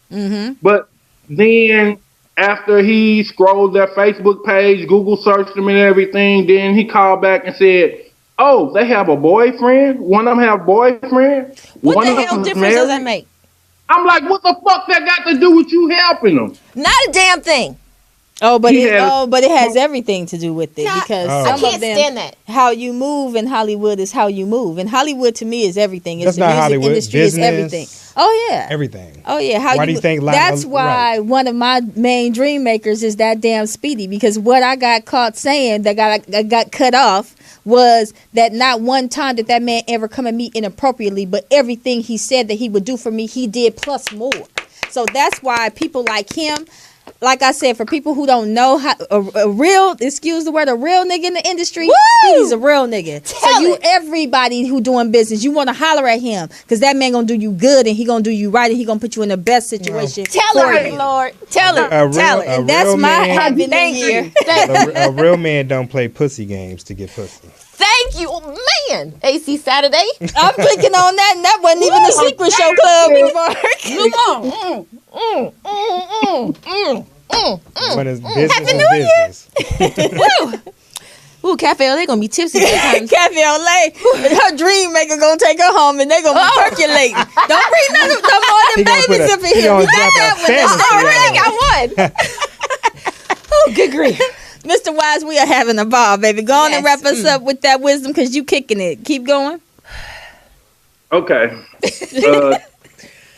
Speaker 8: But then after he scrolled their Facebook page, Google searched them and everything, then he called back and said, oh, they have a boyfriend? One of them have a boyfriend?
Speaker 5: What
Speaker 8: One
Speaker 5: the
Speaker 8: of
Speaker 5: hell
Speaker 8: them's
Speaker 5: difference does that
Speaker 8: married?"
Speaker 5: make?
Speaker 8: I'm like, what the fuck that got to do with you helping them?
Speaker 5: Not a damn thing.
Speaker 3: Oh, but
Speaker 8: He had-
Speaker 3: but it has everything to do with it
Speaker 5: Nah,
Speaker 3: because
Speaker 4: Oh.
Speaker 5: I
Speaker 3: some
Speaker 5: can't
Speaker 3: of them,
Speaker 5: stand that.
Speaker 3: how you move in Hollywood is how you move, and Hollywood to me is everything. It's
Speaker 4: That's
Speaker 3: the
Speaker 4: not
Speaker 3: music
Speaker 4: Hollywood.
Speaker 3: industry
Speaker 4: Business,
Speaker 3: is everything. Oh yeah.
Speaker 4: Everything.
Speaker 3: Oh yeah, how
Speaker 4: Why do you think
Speaker 3: that's why one of my main dream makers is that damn Speedy, because what I got caught saying that got cut off was that not one time did that man ever come at me inappropriately, but everything he said that he would do for me, he did plus more. So that's why people like him, like I said, for people who don't know how a real, excuse the word, a real nigga in the industry, Speedy's a real nigga. So you, everybody who doing business, you want to holler at him because that man gonna do you good and he gonna do you right and he gonna put you in the best situation.
Speaker 5: Tell
Speaker 3: for
Speaker 5: her,
Speaker 3: you.
Speaker 5: Lord. Tell her.
Speaker 3: Tell it. And that's
Speaker 4: real
Speaker 3: my
Speaker 4: man-
Speaker 3: happy new
Speaker 5: Thank
Speaker 3: year.
Speaker 5: you. Thank
Speaker 4: A real man don't play pussy games to get pussy.
Speaker 5: Thank you, oh, man. AC Saturday.
Speaker 3: I'm clicking on that, and that wasn't even a secret show club.
Speaker 5: Come on.
Speaker 4: When it's business is business.
Speaker 5: Ooh, Cafe Ole gonna be tipsy by the time.
Speaker 3: Cafe Olay, her dream maker gonna take her home and they gonna be percolating. Don't bring no more
Speaker 4: He
Speaker 3: than
Speaker 4: gonna put
Speaker 3: babies
Speaker 4: a-
Speaker 3: up in
Speaker 4: he
Speaker 3: here.
Speaker 4: gonna
Speaker 3: We got
Speaker 4: drop a
Speaker 3: that one.
Speaker 4: fantasy
Speaker 5: I already got one. Oh, good grief.
Speaker 3: Mr. Wise, we are having a ball, baby. Go on and
Speaker 5: Yes.
Speaker 3: wrap us up with that wisdom because you kicking it. Keep going.
Speaker 8: Okay.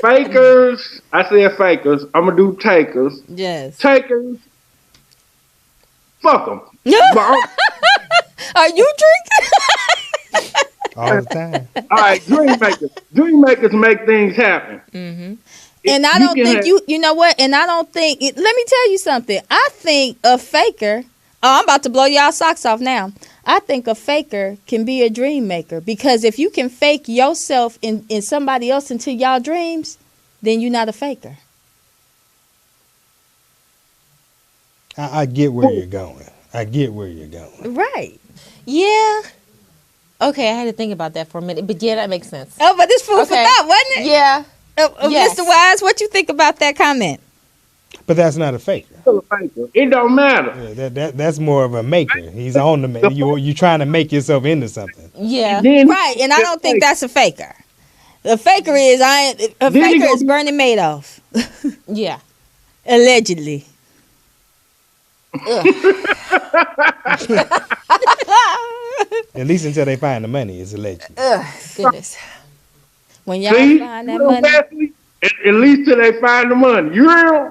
Speaker 8: Fakers. I said fakers. I'm gonna do takers.
Speaker 3: Yes.
Speaker 8: Takers. Fuck them.
Speaker 3: Are you drinking?
Speaker 4: All the time.
Speaker 8: All right, dream makers. Dream makers make things happen.
Speaker 3: And I don't think you know what? And I don't think, let me tell you something. I think a faker, I'm about to blow y'all socks off now. I think a faker can be a dream maker because if you can fake yourself in somebody else into y'all dreams, then you're not a faker.
Speaker 4: I get where you're going. I get where you're going.
Speaker 3: Right.
Speaker 5: Yeah. Okay, I had to think about that for a minute, but yeah, that makes sense.
Speaker 3: Oh, but this food for
Speaker 5: Okay.
Speaker 3: thought, wasn't it?
Speaker 5: Yeah. Yes.
Speaker 3: Mr. Wise, what you think about that comment?
Speaker 4: But that's not a faker.
Speaker 8: It don't matter.
Speaker 4: Yeah, that's more of a maker. He's on the you trying to make yourself into something.
Speaker 5: Yeah.
Speaker 8: Then
Speaker 3: Right, and I don't think that's a faker. The faker is
Speaker 8: Then he
Speaker 3: faker
Speaker 8: gonna
Speaker 3: is Bernie Madoff,
Speaker 5: Yeah.
Speaker 3: allegedly.
Speaker 4: At least until they find the money, it's a legend.
Speaker 5: Goodness.
Speaker 3: When y'all
Speaker 8: See?
Speaker 3: find that money.
Speaker 8: At least till they find the money. You hear 'em?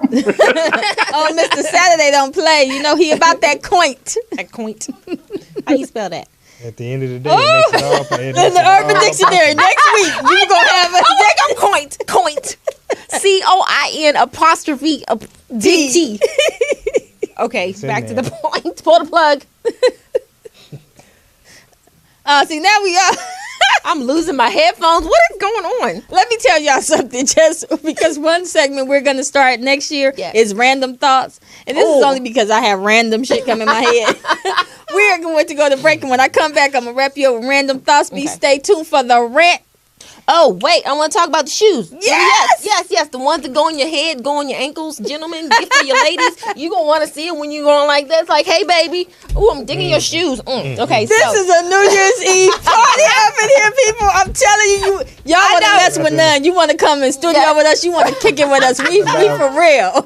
Speaker 3: Oh, Mr. Saturday don't play. You know he about that coint.
Speaker 5: That coint. How you spell that?
Speaker 4: At the end of the day, it makes it all. It
Speaker 3: In
Speaker 4: makes
Speaker 3: the
Speaker 4: it all-
Speaker 3: Urban Dictionary next week, you gonna have a
Speaker 5: I'm coint. Coint. COIN apostrophe big T. Okay,
Speaker 4: It's in
Speaker 5: back to
Speaker 4: there.
Speaker 5: the point. Pull the plug.
Speaker 3: See, now we are.
Speaker 5: I'm losing my headphones. What is going on?
Speaker 3: Let me tell y'all something, just because one segment we're gonna start next year
Speaker 5: Yes.
Speaker 3: is random thoughts, and this is
Speaker 5: Oh.
Speaker 3: only because I have random shit come in my head. We're going to go to break, and when I come back, I'm gonna wrap you up with random thoughts. Be
Speaker 5: Okay.
Speaker 3: stay tuned for the rant.
Speaker 5: Oh, wait. I want to talk about the shoes.
Speaker 3: Yes!
Speaker 5: Yes. The ones that go on your head, go on your ankles. Gentlemen, gift for your ladies. You going to want to see it when you going like that. It's like, hey, baby. Ooh, I'm digging your shoes. Okay,
Speaker 3: This
Speaker 5: so.
Speaker 3: is a New Year's Eve party up in here, people. I'm telling you, y'all want to mess with none. You want to come in studio
Speaker 5: Yeah.
Speaker 3: with us. You want to kick it with us. We for real.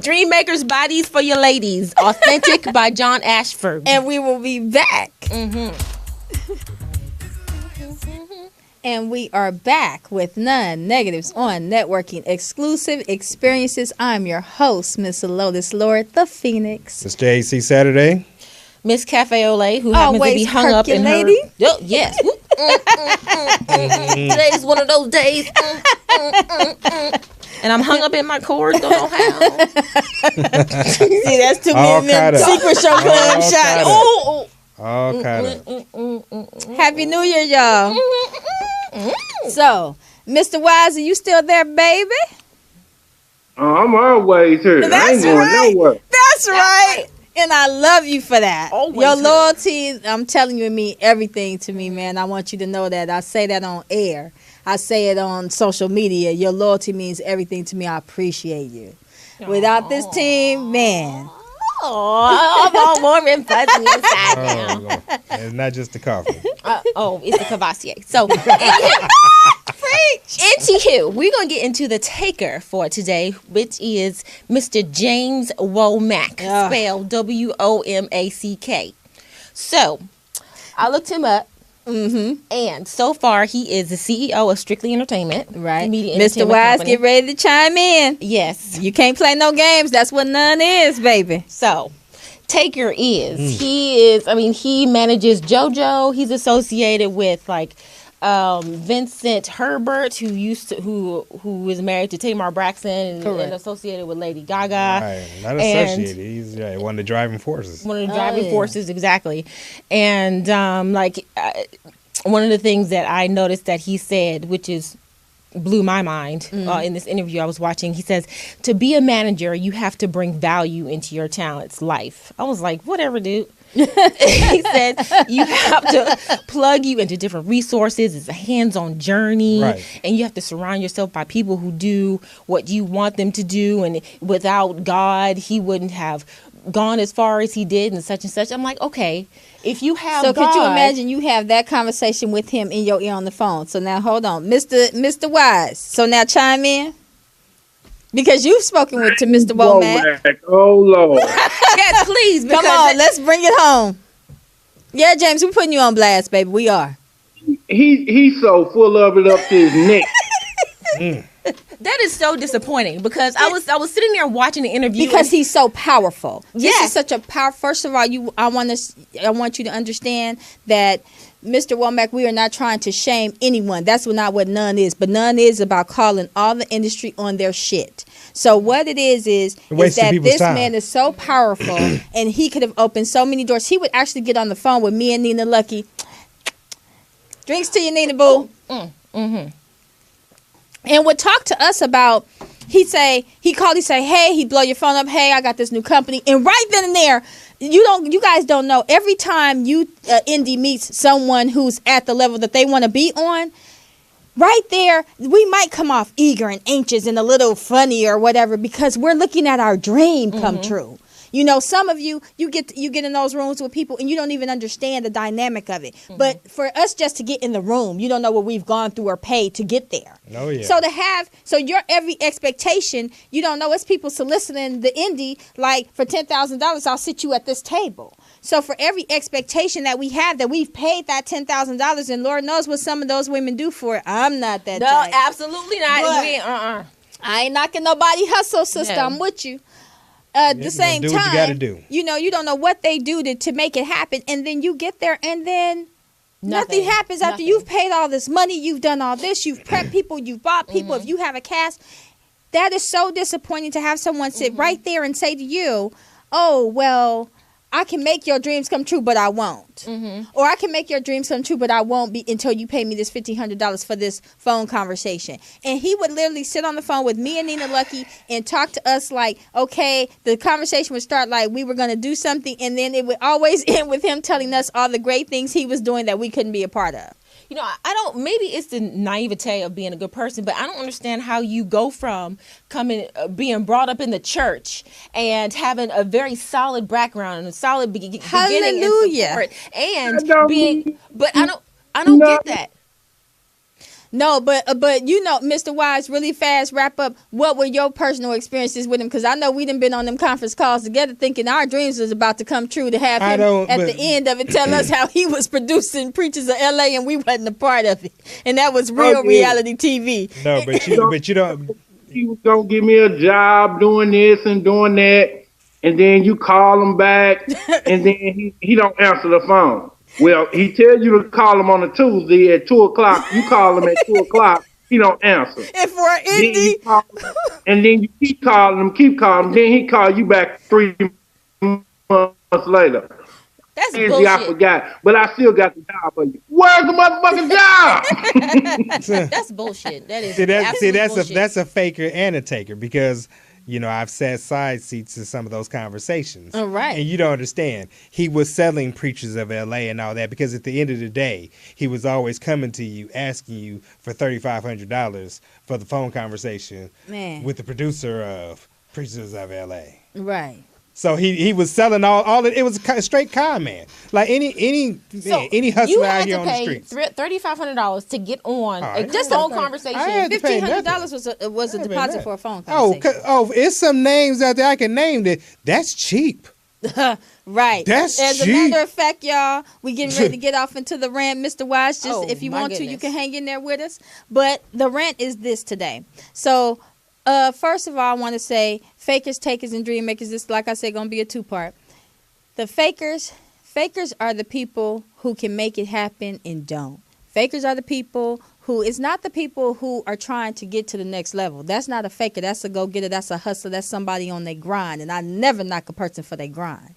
Speaker 5: Dream Makers Bodies for Your Ladies. Authentic by John Ashford.
Speaker 3: And we will be back. And we are back with None Negatives on Networking Exclusive Experiences. I'm your host, Miss Lotus Lord, the Phoenix.
Speaker 4: It's JC Saturday.
Speaker 5: Miss Cafe Ole, who happens to be
Speaker 3: Always
Speaker 5: hung up in her.
Speaker 3: percolating.
Speaker 5: Oh, yes. Today's one of those days. And I'm hung up in my cords. Don't know how.
Speaker 3: See, that's too
Speaker 4: All
Speaker 3: many
Speaker 4: caught up.
Speaker 3: secret show club
Speaker 4: All
Speaker 3: shots.
Speaker 4: caught up.
Speaker 3: Oh,
Speaker 4: All caught up.
Speaker 3: Happy New Year, y'all. So, Mr. Wise, are you still there, baby?
Speaker 8: I'm always here. I
Speaker 3: That's
Speaker 8: ain't going
Speaker 3: right.
Speaker 8: nowhere.
Speaker 3: That's right. And I love you for that.
Speaker 5: Always
Speaker 3: Your
Speaker 5: her.
Speaker 3: loyalty, I'm telling you, it means everything to me, man. I want you to know that. I say that on air. I say it on social media. Your loyalty means everything to me. I appreciate you. Without this team, man.
Speaker 5: Oh, I'm all warm and fuzzy inside now.
Speaker 4: Oh, Lord. It's not just the coffee.
Speaker 5: Oh, it's the Cavassier. So,
Speaker 3: Preach.
Speaker 5: Anywho, we're going to get into the taker for today, which is Mr. James Womack, spelled Womack. So, I looked him up. And so far, he is the CEO of Strictly Entertainment.
Speaker 3: Right.
Speaker 5: Media
Speaker 3: Mr.
Speaker 5: entertainment
Speaker 3: Wise,
Speaker 5: company.
Speaker 3: get ready to chime in.
Speaker 5: Yes.
Speaker 3: You can't play no games. That's what none is, baby.
Speaker 5: So, Taker is. He manages JoJo. He's associated with like Vincent Herbert, who is married to Tamar Braxton and associated with Lady Gaga.
Speaker 4: Right. Not associated. He's one of the driving forces.
Speaker 5: One of the driving forces, exactly. And one of the things that I noticed that he said, which blew my mind in this interview I was watching, he says, to be a manager, you have to bring value into your talent's life. I was like, whatever, dude. He said you have to plug you into different resources. It's a hands-on journey, and you have to surround yourself by people who do what you want them to do. And without God, he wouldn't have gone as far as he did, and such and such. I'm like, okay, if you have
Speaker 3: so,
Speaker 5: God,
Speaker 3: could you imagine you have that conversation with him in your ear on the phone? So now, hold on, Mr. Wise. So now, chime in. Because you've spoken to Mr. Womack.
Speaker 8: Oh, Lord.
Speaker 5: Yes, please.
Speaker 3: Come on, let's bring it home. Yeah, James, we're putting you on blast, baby. We are.
Speaker 8: He's so full of it up to his neck.
Speaker 5: That is so disappointing because I was sitting there watching the interview
Speaker 3: because he's so powerful. This
Speaker 5: Yes.
Speaker 3: is such a power. First of all, I want you to understand that Mr. Womack, we are not trying to shame anyone. That's not what none is. But none is about calling all the industry on their shit. So what it is that this man is so powerful and he could have opened so many doors. He would actually get on the phone with me and Nina Lucky. Drinks to you, Nina Boo. And would talk to us about, he say, hey, he'd blow your phone up, hey, I got this new company. And right then and there, you guys don't know, every time indie meets someone who's at the level that they want to be on, right there, we might come off eager and anxious and a little funny or whatever because we're looking at our dream come true. You know, some of you get in those rooms with people and you don't even understand the dynamic of it. But for us just to get in the room, you don't know what we've gone through or paid to get there.
Speaker 4: Oh, yeah.
Speaker 3: So your every expectation, you don't know, it's people soliciting the indie, like for $10,000, I'll sit you at this table. So for every expectation that we have, that we've paid that $10,000, and Lord knows what some of those women do for it. I'm not that type.
Speaker 5: Absolutely not.
Speaker 3: I ain't knocking nobody hustle, sister.
Speaker 5: No.
Speaker 3: I'm with you. At the same
Speaker 4: do
Speaker 3: time,
Speaker 4: what you gotta do.
Speaker 3: You know, you don't know what they do to make it happen, and then you get there, and then nothing happens after you've paid all this money, you've done all this, you've prepped people, you've bought people. If you have a cast, that is so disappointing to have someone sit right there and say to you, "Oh, well, I can make your dreams come true, but I won't." Or I can make your dreams come true, but I won't be until you pay me this $1,500 for this phone conversation. And he would literally sit on the phone with me and Nina Lucky and talk to us like, okay, the conversation would start like we were going to do something, and then it would always end with him telling us all the great things he was doing that we couldn't be a part of.
Speaker 5: You know, I don't, maybe it's the naivete of being a good person, but I don't understand how you go from being brought up in the church and having a very solid background and a solid beginning
Speaker 3: Hallelujah.
Speaker 5: and support, and being, but I don't get that.
Speaker 3: No, but you know, Mr. Wise, really fast wrap up. What were your personal experiences with him? Because I know we done been on them conference calls together, thinking our dreams was about to come true. To have him at the end of it tell us how he was producing Preachers of L.A. and we wasn't a part of it, and that was real reality TV.
Speaker 4: No, but you don't.
Speaker 8: He was gonna give me a job doing this and doing that, and then you call him back, and then he don't answer the phone. Well, he tells you to call him on a Tuesday at 2:00. You call him at 2:00. He don't answer.
Speaker 3: And for an indie,
Speaker 8: and then you keep calling him. Then he call you back 3 months later.
Speaker 5: That's
Speaker 8: Angie,
Speaker 5: bullshit.
Speaker 8: I forgot, but I still got the job for you. Where's the motherfucking job?
Speaker 5: That's bullshit. That is bullshit.
Speaker 4: That's a faker and a taker, because you know, I've sat side seats in some of those conversations.
Speaker 3: All right.
Speaker 4: And you don't understand. He was selling Preachers of LA and all that, because at the end of the day, he was always coming to you, asking you for $3,500 for the phone conversation with the producer of Preachers of LA.
Speaker 3: Right.
Speaker 4: So he was selling all it was a straight con man. Like any hustler out here on the streets.
Speaker 5: $3,500 to get on
Speaker 4: right.
Speaker 5: a phone conversation.
Speaker 4: I had to pay
Speaker 3: $1,500 was a deposit for a phone
Speaker 4: Oh,
Speaker 3: conversation.
Speaker 4: it's some names out there I can name that's cheap.
Speaker 3: Right.
Speaker 4: That's
Speaker 3: As
Speaker 4: cheap.
Speaker 3: a matter of fact, y'all, we getting ready to get off into the rant. Mr. Wise, just if you want to, you can hang in there with us. But the rant is this today. So, first of all, I want to say fakers, takers, and dream makers. This, like I said, going to be a two-part. The fakers are the people who can make it happen and don't. Fakers are the people who, it's not the people who are trying to get to the next level. That's not a faker. That's a go-getter. That's a hustler. That's somebody on their grind. And I never knock a person for their grind.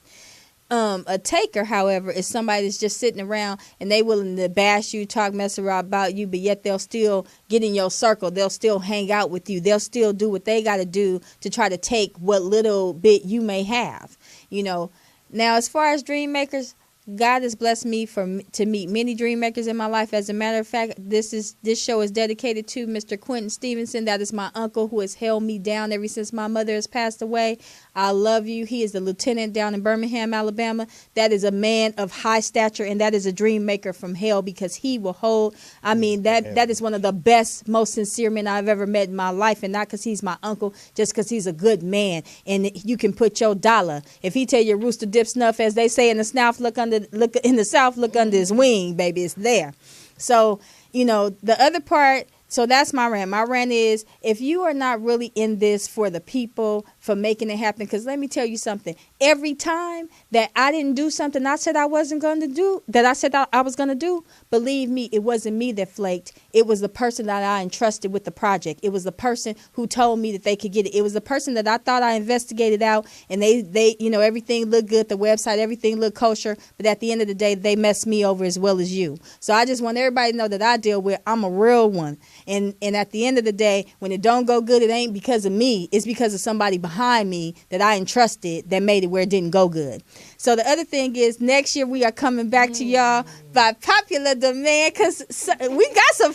Speaker 3: A taker, however, is somebody that's just sitting around and they willing to bash you, talk mess around about you, but yet they'll still get in your circle. They'll still hang out with you. They'll still do what they got to do to try to take what little bit you may have. You know, now as far as dream makers, God has blessed me to meet many dream makers in my life. As a matter of fact, this show is dedicated to Mr. Quentin Stevenson. That is my uncle who has held me down ever since my mother has passed away. I love you. He is the lieutenant down in Birmingham, Alabama. That is a man of high stature, and that is a dream maker from hell because he will hold. I mean, that is one of the best, most sincere men I've ever met in my life, and not because he's my uncle, just because he's a good man. And you can put your dollar. If he tell you rooster dip snuff, as they say in the South, look under his wing, baby. It's there. So, you know, the other part. So that's my rant. My rant is if you are not really in this for the people, for making it happen, because let me tell you something. Every time that I didn't do something I said I wasn't going to do, that I said I was going to do, believe me, it wasn't me that flaked. It was the person that I entrusted with the project. It was the person who told me that they could get it. It was the person that I thought I investigated out, and they you know, everything looked good, the website, everything looked kosher, but at the end of the day, they messed me over as well as you. So I just want everybody to know that I deal with, I'm a real one. And at the end of the day, when it don't go good, it ain't because of me. It's because of somebody behind me that I entrusted that made it where it didn't go good. So the other thing is, next year we are coming back to y'all by popular demand because we got some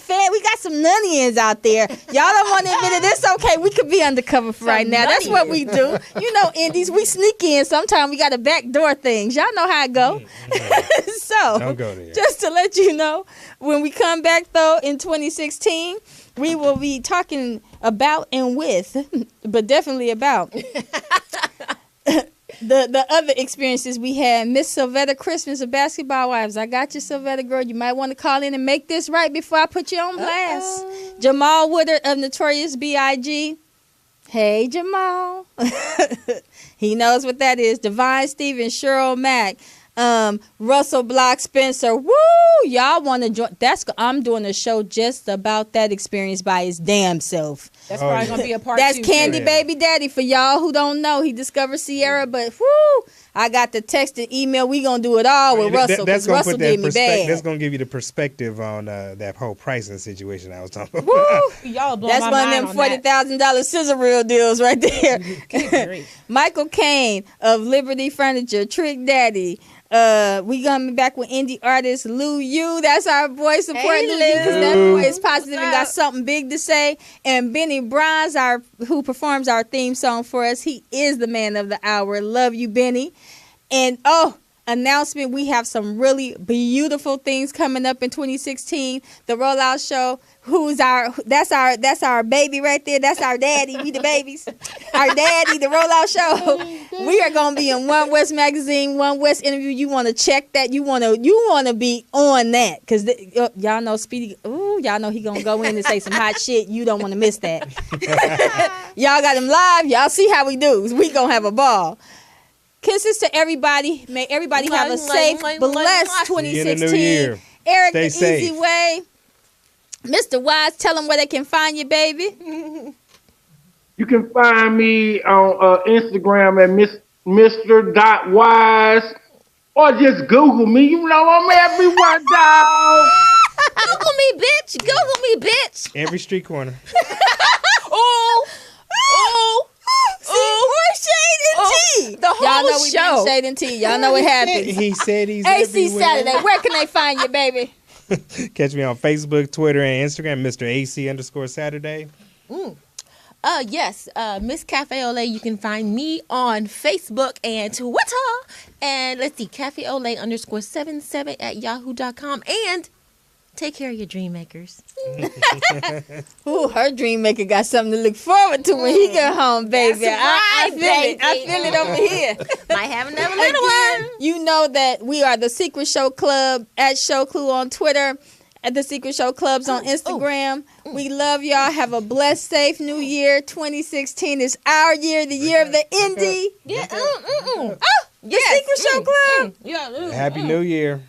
Speaker 3: Nunnians out there. Y'all don't want to admit it. It's okay. We could be undercover for right now. That's what we do. You know, indies, we sneak in. Sometimes we got to backdoor things. Y'all know how it go. So,
Speaker 4: don't go there.
Speaker 3: Just to let you know, when we come back, though, in 2016, we will be talking about and with, but definitely about the other experiences we had. Miss Sylvetta Christmas of Basketball Wives. I got you, Sylvetta, girl. You might want to call in and make this right before I put you on blast. Jamal Woodard of Notorious B.I.G. Hey, Jamal. He knows what that is. Divine Stevens, Cheryl Mack. Russell Block, Spencer. Woo! Y'all want to join? I'm doing a show just about that experience by his damn self.
Speaker 5: That's probably gonna be a part.
Speaker 3: That's
Speaker 5: two,
Speaker 3: Candy
Speaker 5: too.
Speaker 3: Baby Daddy for y'all who don't know. He discovered Sierra, but whoo! I got the text and email. We gonna do it all with Russell because Russell did me bad.
Speaker 4: That's gonna give you the perspective on that whole pricing situation I was talking about.
Speaker 3: Woo!
Speaker 5: Y'all blow
Speaker 3: That's
Speaker 5: my
Speaker 3: one of
Speaker 5: mind
Speaker 3: them $40,000 scissor reel deals right there. Michael Kane of Liberty Furniture, Trick Daddy. We coming back with indie artist Lou Yu. That's our boy supporting the list because that boy is positive and got something big to say. And Benny Bronze, who performs our theme song for us, he is the man of the hour. Love you, Benny. And announcement, we have some really beautiful things coming up in 2016. The Rollout Show. That's our baby right there. That's our daddy. We the babies. Our daddy, the Rollout Show. We are gonna be in One West Magazine, One West Interview. You want to check that? You want to be on that because y'all know Speedy. Ooh, y'all know he gonna go in and say some hot shit. You don't want to miss that. Y'all got him live. Y'all see how we do. We gonna have a ball. Kisses to everybody. May everybody have a safe, blessed 2016. Eric, the Easy Way. Mr. Wise, tell them where they can find you, baby.
Speaker 8: You can find me on Instagram at Mr.Wise, or just Google me. You know I'm everywhere, dog.
Speaker 3: Google me, bitch. Google me, bitch.
Speaker 4: Every street corner.
Speaker 3: Oh. More shade and tea.
Speaker 5: The whole
Speaker 3: Y'all know we
Speaker 5: show.
Speaker 3: bring shade and tea. Y'all know what happens.
Speaker 4: He said he's
Speaker 3: AC
Speaker 4: everywhere.
Speaker 3: Saturday. Where can they find you, baby?
Speaker 4: Catch me on Facebook, Twitter, and Instagram, Mr. AC_Saturday.
Speaker 5: Yes, Miss Cafe Olay. You can find me on Facebook and Twitter. And let's see, Cafe Olay _77 at yahoo.com. And take care of your dream makers.
Speaker 3: Ooh, her dream maker got something to look forward to when he get home, baby.
Speaker 5: That's
Speaker 3: I
Speaker 5: right,
Speaker 3: feel it. I
Speaker 5: baby.
Speaker 3: feel it over here.
Speaker 5: Might have another little one.
Speaker 3: You know that we are the Secret Show Club at Show Clue on Twitter, at the Secret Show Clubs on Instagram. We love y'all. Have a blessed, safe new year. 2016 is our year, the year of the indie.
Speaker 5: Yeah.
Speaker 3: The Secret Show Club.
Speaker 5: Yeah.
Speaker 4: Happy New Year.